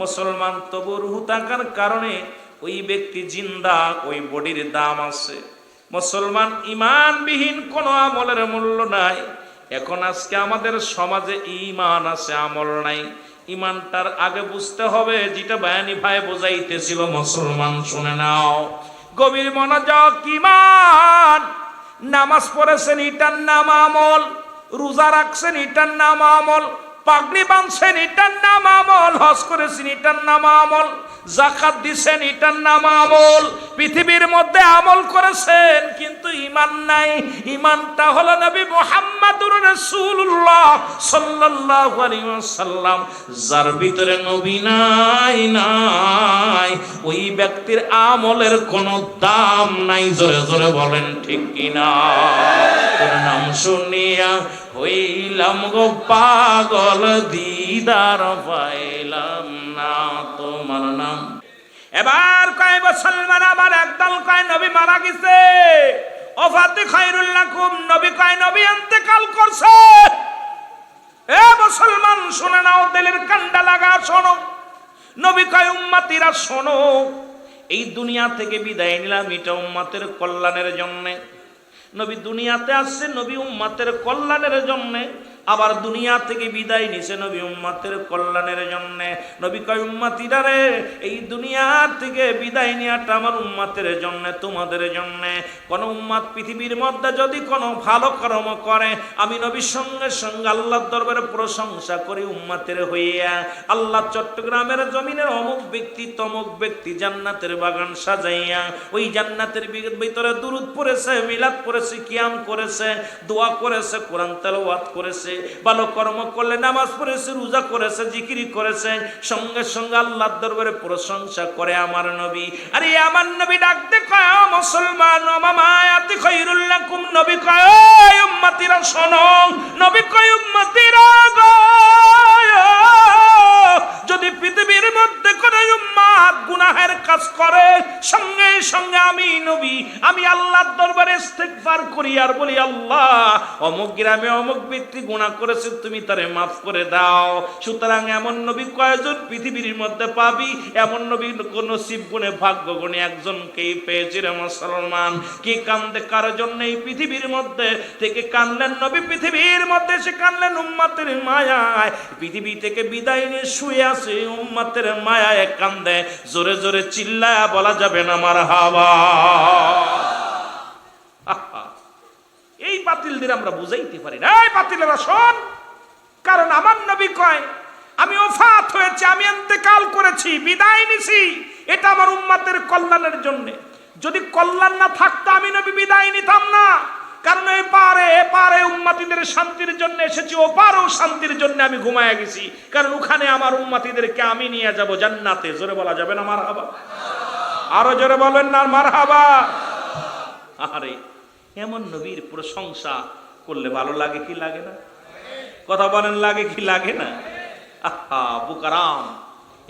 মুসলমান তবু রুহু থাকার কারণে ওই ব্যক্তি জিন্দা, ওই বডির দাম আছে। মুসলমান ইমানবিহীন কোনো আমলের মূল্য নাই। এখন আজকে আমাদের সমাজে ইমান আছে, আমল নাই। ইমানটার আগে বুঝতে হবে, যেটা বায়ানি ভাই বোঝাইতেছিল, মুসলমান শুনে নাও গভীর মনোযোগ। ইমান, নামাজ পড়েছেন এটার নাম আমল, রোজা রাখছেন এটার নাম আমল, পাগড়ি বাঁধছেন এটার নাম আমল, হজ করেছেন এটার নাম আমল, যাকাত দিছেন এটার নাম আমল। পৃথিবীর মধ্যে আমল করেছেন, কিন্তু ঈমান নাই। ঈমানটা হলো নবী মুহাম্মদুর রাসূলুল্লাহ সাল্লাল্লাহু আলাইহি ওয়াসাল্লাম। যার ভিতরে নবী নাই, ওই ব্যক্তির আমলের কোনো দাম নাই। জোরে জোরে বলেন ঠিক কিনা? তোর নাম শুনিয়া হইলাম গো পাগল, দিদার পাইলাম না তোমার নাম। এবার কয় মুসলমান আমার একদল কয় নবী মারা গেছে, ওফাতে খায়রুল লাকুম, নবী কয় নবী ইন্তেকাল করছে। এ মুসলমান শুনে নাও, দিলের কান্ডা লাগা শোনো। নবী কয় উম্মতিরা শোনো, এই দুনিয়া থেকে বিদায় নিলাম এটা উম্মতের কল্যাণের জন্য। নবী দুনিয়াতে আসছে নবী উম্মতের কল্যাণের জন্য, আবার দুনিয়া থেকে বিদায় নিছে নবী উম্মতের কল্যাণের জন্য। নবী কয় উম্মতিরা রে, এই দুনিয়া থেকে বিদায় নেওয়াটা আমার উম্মতের জন্য, তোমাদের জন্য। কোন উম্মত পৃথিবীর মধ্যে যদি কোনো ভালো কর্ম করে, আমি নবীর সঙ্গে সঙ্গে আল্লাহর দরবারে প্রশংসা করি উম্মতের হইয়া। আল্লাহ চট্টগ্রামের জমিনের অমুক ব্যক্তি তমুক ব্যক্তি জান্নাতের বাগান সাজাইয়া, ওই জান্নাতের ভিতরে দুরূদ পড়েছে, মিলাদ পড়েছে, কিয়াম করেছে, দোয়া করেছে, কোরআন তেলাওয়াত করেছে, ভালো কর্ম করলে, নামাজ পড়েছে, রোজা করেছে, জিকির করেছে, সঙ্গে সঙ্গে আল্লাহর দরবারে প্রশংসা করে আমার নবী। আরে আমার নবী ডাকতে কয় মুসলমান, মামায়াতি খায়রুল লাকুম, নবী কয় উম্মতিরা শোনো, নবী কয় উম্মতিরা গো, যদি পৃথিবীর মধ্যে কোন উম্মত গুনাহের কাজ করে, সঙ্গে সঙ্গে আমি নবী, আমি আল্লাহর দরবারে ইস্তিগফার করি আর বলি, আল্লাহ অমুক গ্রামে অমুক ব্যক্তি গুনাহ করেছে, তুমি তারে মাফ করে দাও। সুতরাং এমন নবী কয়জন পৃথিবীর মধ্যে পাবি? এমন নবী নসিব গুণে ভাগ্য গুণে একজনকেই পেয়েছি রে মুসলমান। কি কান্দে কার জন্য এই পৃথিবীর মধ্যে থেকে কানলেন নবী, পৃথিবীর মধ্যে সে কানলেন উম্মতের মায়ায়। পৃথিবী থেকে বিদায় নিয়ে শুয়ে আছে উম্মতের মায়ায় কান্দে, জোরে জোরে চিল্লায়া বলা যাবে না মারহাবা। এই বাতিলদের আমরা বুঝাইতে পারি না, এই বাতিলেরা শোন, কারণ আমার নবী কয় আমি ওফাত হয়েছে, আমি ইন্তেকাল করেছি, বিদায় নিছি, এটা আমার উম্মতের কল্যাণের জন্য। যদি কল্যাণ না থাকতো আমি নবী বিদায় নিতাম না, কারণ এপারে উম্মতিদের শান্তির জন্য এসেছি, ওপারেও শান্তির জন্য আমি ঘুমায়া গেছি, কারণ ওখানে আমার উম্মতিদেরকে আমি নিয়ে যাব জান্নাতে। জোরে বলা যাবে না মারহাবা? আরো জোরে বলেন না মারহাবা? আরে এমন নবীর প্রশংসা করলে ভালো লাগে কি লাগে না? কথা বলেন, লাগে কি লাগে না? আহা বুকারাম,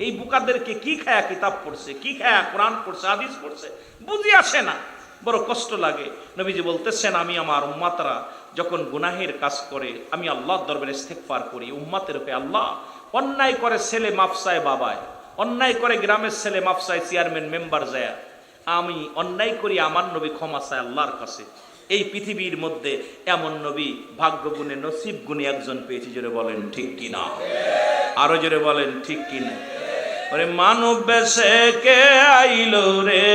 এই বুকাদেরকে কি খায়া কিতাব পড়ছে, কি খায়া কোরআন পড়ছে, হাদিস পড়ছে, বুঝি আসে না, বড় কষ্ট লাগে। নবীজি বলতেছেন আমি আমার উম্মতরা যখন গুনাহের কাজ করে, আমি আল্লাহর দরবারে ইস্তেগফার করি উম্মতের উপরে। আল্লাহ অন্যায় করে ছেলে মাফসায় বাবায়, অন্যায় করে গ্রামের ছেলে মাফসায় চেয়ারম্যান মেম্বার যায়, আমি অন্যায় করি, আমার নবী ক্ষমা চায় আল্লাহর কাছে। এই পৃথিবীর মধ্যে এমন নবী ভাগ্য গুণে নসিব গুণে একজন পেয়েছি। জোরে বলেন ঠিক কিনা? আরো জোরে বলেন ঠিক কিনা? ওরে মানব বেশে কে আইলো রে,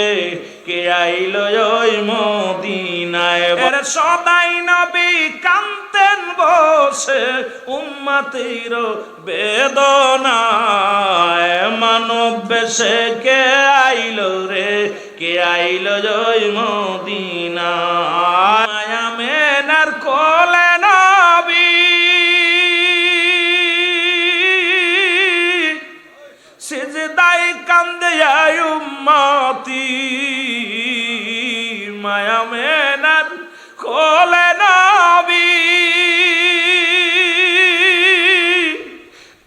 কে আইলো ওই মদিনায়, এর সদাই নবী কান্তেন বসে উম্মতের বেদনায়। মানব বেশে কে আইলো রে, কে আইলো ওই মদিনায়, মায়া কোলে নবী সিজদায় কান্দে উম্মতি মায়া মেনার কোলে নবী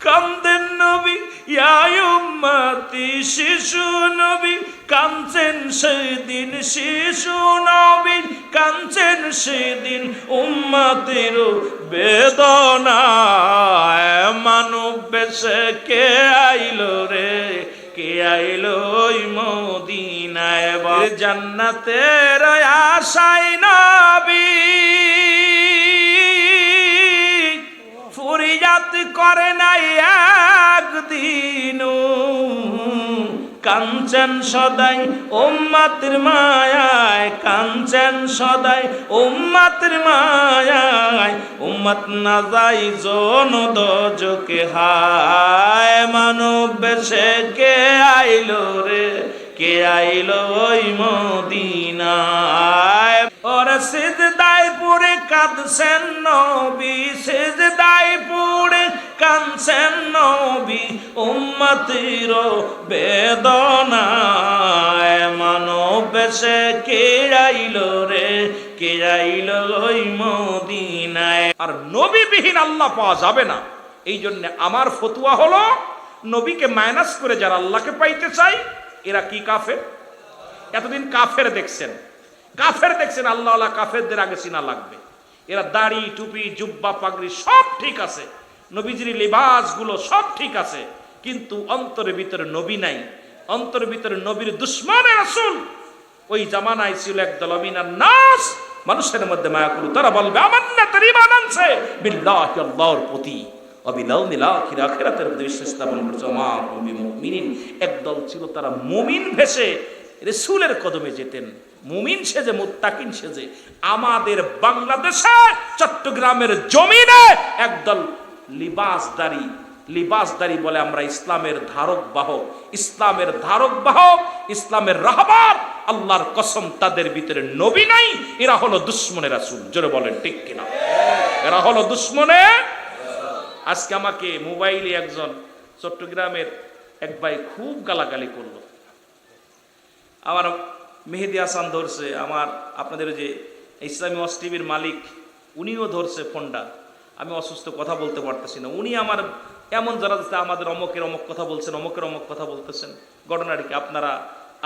কান্দেন নবী ইয়া উম্মতি শিশু নবী কাঁদছেন সেদিন শিশু নবী কাঁদছেন সেদিন উম্মতের বেদনায় মানব বেশে কে আইলো রে কে আইলো ওই মদিনায় জান্নাতের আশায় নবী ফুরিয়াত করে নাই একদিনও কাঞ্চন সদাই উম্মতের মায়ায় কাঞ্চন সদাই উম্মতের মায়ায় উম্মত না যাই জন দোজকে হায় মানব বেশে কে আইলো রে কে আইলো ওই মদিনায় ওরে সিজদায় পড়ে কাঁদছেন নবী সিজদায় পড়ে কাঁদছেন নবী উম্মতের বেদনায় মানব বেশে কে আইলো রে কে আইলো ওই মদিনায় আর নবীবিহীন আল্লাহ পাওয়া যাবে না। এই জন্য আমার ফতুয়া হলো নবীকে মাইনাস করে যারা আল্লাহকে পাইতে চায় এরা কি কাফের? এতদিন কাফের দেখছেন আল্লাহ আল্লাহ কাফেরদের আগে চিনা লাগবে। এরা দাড়ি টুপি জুব্বা পাগড়ি সব ঠিক আছে, নবীজির লিবাসগুলো সব ঠিক আছে, কিন্তু অন্তরের ভিতরে নবী নাই, অন্তরের ভিতরে নবীর দুশ্মনে রাসূল। ওই জামানায় ছিল একদল আমিনান নাস, মানুষের মধ্যে মায়া করু, তারা বলবে আমান্না তার ঈমান আনছে বিল্লাহি আল্লাহর প্রতি অবিলাউমিল আখির আখিরাতের প্রতি বিশ্বাস স্থাপন করছে মা মুমিনিন। একদল ছিল তারা মুমিন ভেসে রাসূলের কদমে যেতেন, মুমিন সেজে মুত্তাকিন সেজে। আমাদের বাংলাদেশে চট্টগ্রামের জমিনে একদল লিবাসদারি বলে আমরা ইসলামের ধারক বাহক, ইসলামের রাহবার। আল্লাহর কসম তাদের ভিতরে নবী নাই, এরা হলো দুশ্মনের রাসূল। জোরে বলেন ঠিক কিনা? এরা হলো দুশ্মনে। আজকে আমাকে মোবাইলে একজন চট্টগ্রামের এক ভাই খুব গালাগালি করলো। আমার মেহেদি হাসান ধরছে, আমার আপনাদের যে ইসলামী ওয়াজ টিভির মালিক উনিও ধরছে ফোনটা। আমি অসুস্থ, কথা বলতে পারতেছি না। উনি আমার এমন যারা আমাদের অমকের অমক কথা বলছেন, অমকের অমক কথা বলতেছেন। ঘটনাটি কি?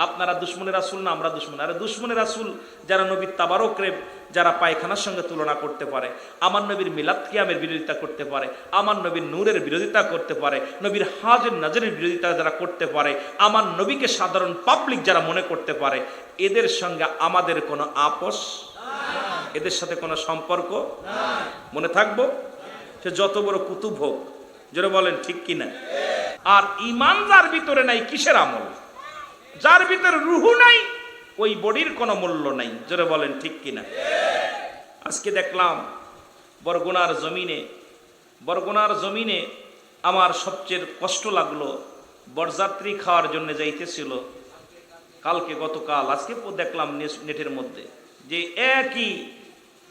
আপনারা দুশ্মনের রাসূল না আমরা দুশ্মন? আরে দুশ্মনের রাসূল যারা নবীর তাবারকরে যারা পায়খানার সঙ্গে তুলনা করতে পারে, আমার নবীর মিলাদ কিয়ামের বিরোধিতা করতে পারে, আমার নবীর নূরের বিরোধিতা করতে পারে, নবীর হাজের নাজরের বিরোধিতা যারা করতে পারে, আমার নবীকে সাধারণ পাবলিক যারা মনে করতে পারে, এদের সঙ্গে আমাদের কোনো আপোষ, এদের সাথে কোনো সম্পর্ক মনে থাকবো? সে যত বড় কুতুব হোক। জোরে বলেন ঠিক কিনা? আর ঈমান যার ভিতরে নাই, কিসের আমল? যার ভিতরে রূহ নাই, ওই বডির কোনো মূল্য নাই। জোরে বলেন ঠিক কিনা? আজকে দেখলাম বরগুনার জমিনে আমার সবচেয়ে কষ্ট লাগলো, বরযাত্রী খাওয়ার জন্য যাইতেছিল গতকাল, আজকে দেখলাম নেটের মধ্যে যে একই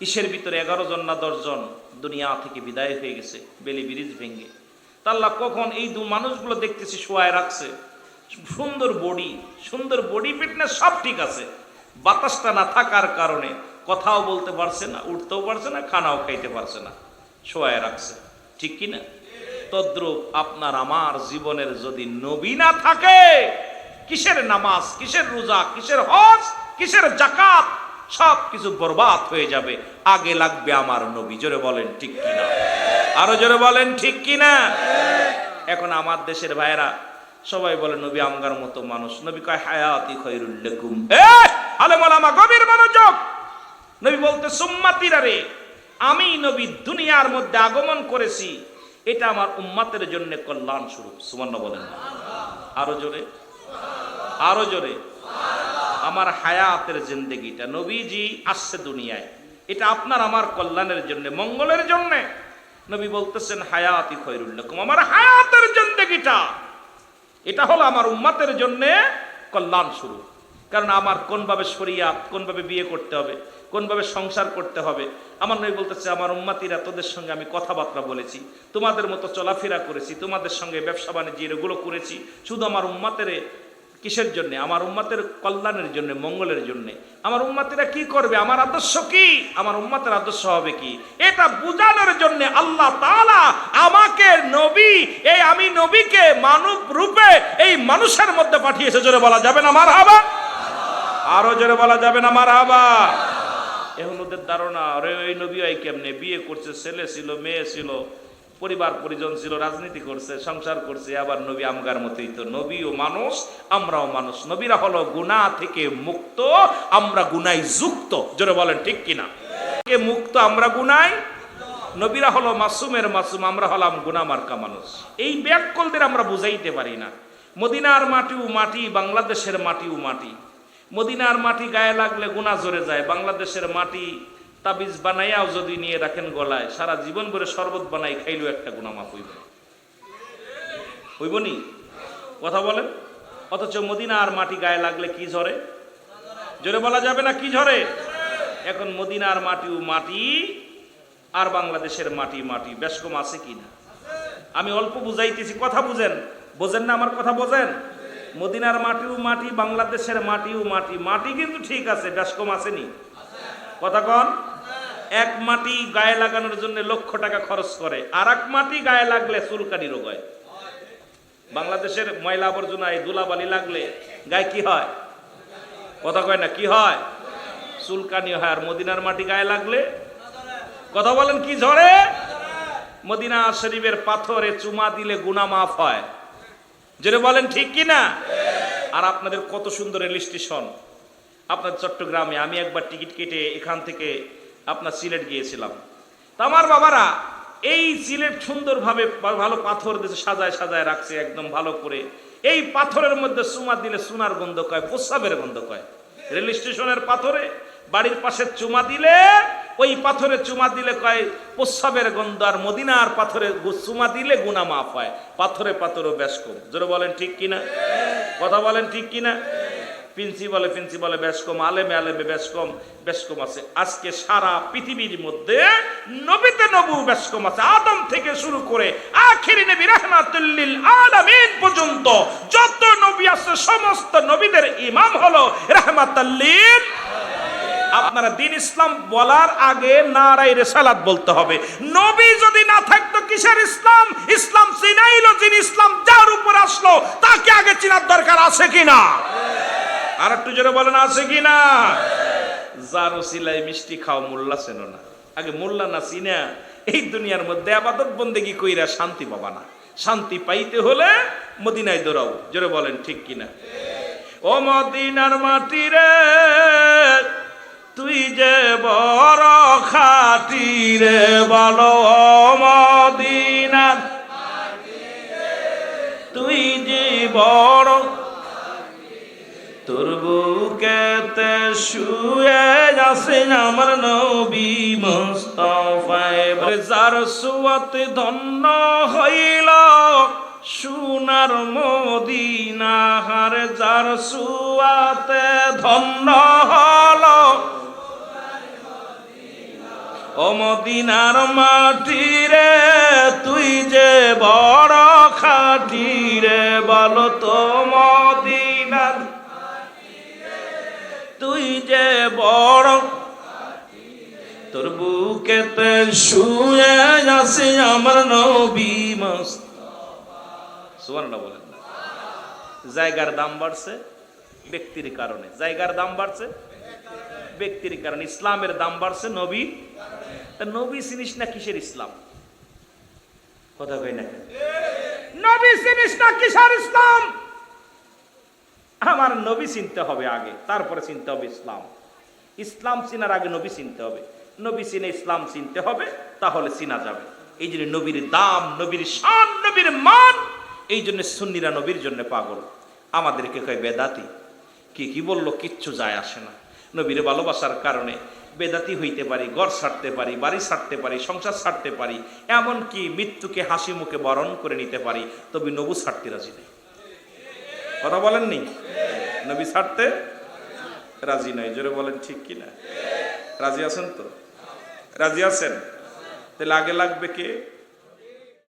ইসের ভিতরে 11 জন না 10 জন দুনিয়া থেকে বিদায় হয়ে গেছে বেলি ব্রিজ ভেঙে। তাল্লা কখন এই মানুষগুলো দেখতেছি শোয়ায় রাখছে, সুন্দর বডি ফিটনেস সব ঠিক আছে, বাতাসটা না থাকার কারণে কথাও বলতে পারছে না, উঠতেও পারছে না, খানাও খাইতে পারছে না, শোয়ায় রাখছে। ঠিক কিনা? তদ্রূপ আপনার আমার জীবনের যদি নবী না থাকে, কিসের নামাজ, কিসের রোজা, কিসের হজ, কিসের যাকাত, সব কিছু বরবাদ হয়ে যাবে। আগে লাগবে আমার নবী। জোরে বলেন ঠিক কিনা? আরো জোরে বলেন ঠিক কিনা? এখন আমার দেশের ভাইয়েরা সবাই বলে নবী আমগার মতো মানুষ। নবী কয় হায়াতি খায়রুল লাকুম। আলেম ওলামা গভীর মনোযোগ। নবী বলতে সুম্মাতিরা রে, আমি নবী দুনিয়ার মধ্যে আগমন করেছি, এটা আমার উম্মতের জন্য কল্যাণ স্বরূপ। সুবহানাল্লাহ বলেন। আরো জোরে। আমার হায়াতের জিন্দেগিটা নবীজি আসছে দুনিয়ায়, এটা আপনার আমার কল্যাণের জন্য, মঙ্গলের জন্য। নবী বলতেছেন হায়াতি খায়রুল লাকুম, আমার হায়াতের জিন্দেগিটা এটা হলো আমার উম্মতের জন্য কল্যাণ স্বরূপ। কারণ আমার কোনভাবে শরিয়াত, কোনভাবে বিয়ে করতে হবে, কোনভাবে সংসার করতে হবে। আমার নবী বলতেছে, আমার উম্মাতিরা তোদের সঙ্গে আমি কথাবার্তা বলেছি, তোমাদের মতো চলাফেরা করেছি, তোমাদের সঙ্গে ব্যবসা বাণিজ্য এগুলো করেছি, শুধু আমার উম্মাতের কিসের জন্য? আমার উম্মাতের কল্যাণের জন্য, মঙ্গলের জন্য। আমার উম্মাতিরা কি করবে, আমার আদর্শ কি, আমার উম্মাতের আদর্শ হবে কি, এটা বোঝানোর জন্য আল্লাহ তাআলা আমাকে নবী, এই আমি নবীকে মানব রূপে এই মানুষের মধ্যে পাঠিয়েছে। জোরে বলা যাবে না মারহাবা? আরো জোরে বলা যাবে না মারহাবা? এখন ওদের ধারণা, আরে ওই নবী হয় কেমনে, বিয়ে করছে, ছেলে ছিল, মেয়ে ছিল, পরিবার পরিজন ছিল, রাজনীতি করছে, সংসার করছে, আবার নবী আমগার মতোই তো। নবীও মানুষ, আমরাও মানুষ। নবীরা হলো গুনাহ থেকে মুক্ত, আমরা গুনায় যুক্ত। জোরে বলেন ঠিক কিনা? কে মুক্ত? আমরা গুনায়। নবীরা হলো মাসুমের মাসুম, আমরা হলাম গুনাহ মার্কা মানুষ। এই ব্যাককলদের আমরা বুঝাইতে পারি না। মদিনার মাটিও মাটি, বাংলাদেশের মাটিও মাটি। মদিনার মাটি গায়ে লাগলে গুনাহ ঝরে যায়। বাংলাদেশের মাটি তাবিজ বানাইয়াও যদি নিয়ে রাখেন গলায়, সারা জীবন ভরে শরবত বানাই খাইলেও একটা গুনাহ মাফ হইব, হইব নি? কথা বলেন। অথচ মদিনার মাটি গায়ে লাগলে কি ঝরে? জোরে বলা যাবে না কি ঝরে? এখন মদিনার মাটিও মাটি, আর বাংলাদেশের মাটি মাটি। বেশ কম আছে কিনা? আমি অল্প বুঝাইতেছি, কথা বুঝেন। বোঝেন না আমার কথা? বোঝেন? মদিনার মাটিও মাটি, বাংলাদেশের মাটিও মাটি। মাটি কিন্তু ঠিক আছে, বেশ কম আসেনি? কথা কন। এক মাটি গায়ে লাগানোর জন্য লক্ষ টাকা খরচ করে, আর এক মাটি গায়ে লাগলে চুলকানি রোগ হয়। বাংলাদেশের ময়লা আবর্জনায় ধুলাবালি লাগলে গায়ে কি হয়? কথা কয় না, কি হয়? চুলকানি হয়। আর মদিনার মাটি গায়ে লাগলে, কথা বলেন, কি ঝরে? মদিনা শরীফের পাথরে চুমা দিলে গুনাহ মাফ হয়। যেটা বলেন ঠিক কিনা? আর আপনাদের কত সুন্দর রেল স্টেশন আপনার চট্টগ্রামে। আমি একবার টিকিট কেটে এখান থেকে আপনার সিলেট গিয়েছিলাম। তা আমার বাবারা এই সিলেট সুন্দরভাবে ভালো পাথর দিয়ে সাজায় সাজায় রাখছে একদম ভালো করে। এই পাথরের মধ্যে চুমা দিলে সোনার গন্ধ কয়, প্রস্রাবের গন্ধ কয়। রেল স্টেশনের পাথরে বাড়ির পাশে চুমা দিলে, ওই পাথরে চুমা দিলে কয় প্রস্রাবের গন্ধ, আর মদিনার পাথরে চুমা দিলে গুনাহ মাফ হয়। পাথরে পাথরও বেশ কম। জোরে বলেন ঠিক কিনা? কথা বলেন ঠিক কিনা? প্রিন্সিপালে বেশ কম, আলেমে আলেমে বেশ কম, বেশ কম আছে। আজকে সারা পৃথিবীর মধ্যে নবীতে নবু বেশ কম আছে। আদম থেকে শুরু করে আখিরি নবী রাহমাতুল লিল আলামিন পর্যন্ত যত নবী আছে, সমস্ত নবীদের ইমাম হলো রাহমাতুল লিল। আপনারা দিন ইসলাম বলার আগে নারায়ে রিসালাত বলতে হবে। নবী যদি না থাকতো কিসের ইসলাম? ইসলাম চিনাইলো যিনি, ইসলাম যার উপর আসলো তাকে আগে চিনার দরকার আছে কিনা? আর একটু জোরে বলেন, আছে কিনা? যার ওসিলায় মিষ্টি খাও, মোল্লা চেনো না। আগে মোল্লা না চিনা এই দুনিয়ার মধ্যে ইবাদত বন্দেগী কইরা শান্তি পাবা না। শান্তি পাইতে হলে মদিনায় দৌড়াও। জোরে বলেন ঠিক কিনা? ও মদিনার মাটি রে, তুই যে বড় খাঁটি রে, বলো মদিনার তুই যে বড়, তোর বুকেতে শুয়ে আছে আমার নবী মুস্তাফা। যার সুয়াতে ধন্য হইল সোনার মদিনা, হার যার সুয়াতে ধন্য হলো ও মদিনার মাটি রে, তুই যে বড় খাঁটি রে, বলো তো মদিনার তুই যে বড়, তোর বুকেতে শুয়ে আছে আমার নবী মুস্তাফা। সুবহানাল্লাহ বলেন না? জায়গার দাম বাড়ছে ব্যক্তির কারণে, জায়গার দাম বাড়ছে ব্যক্তির কারণে। ইসলামের দাম বাড়ছে নবী। তা নবী চিনিস না কিসের ইসলাম? কথা কই না? নবী চিনিস না কিসের ইসলাম? আমার নবী চিনতে হবে আগে, তারপরে চিনতে হবে ইসলাম। ইসলাম চিনার আগে নবী চিনতে হবে, নবী চিনে ইসলাম চিনতে হবে, তাহলে চিনা যাবে। এই জন্য নবীর দাম, নবীর শান, নবীর মান। এই জন্য সুন্নিরা নবীর জন্য পাগল। আমাদেরকে কয় বেদাতি। কি বললো কিচ্ছু যায় আসে না। নবীর ভালোবাসার কারণে বেদাতি হইতে পারি, ঘর ছাড়তে পারি, বাড়ি ছাড়তে পারি, সংসার ছাড়তে পারি, এমনকি মৃত্যুকে হাসি মুখে বরণ করে নিতে পারি, তবে নবী ছাড়তে রাজি নেই। কথা বলেননি? নবী ছাড়তে রাজি নয়। জোরে বলেন ঠিক কিনা? রাজি আছেন তো? রাজি আছেন? তাহলে আগে লাগবে কে?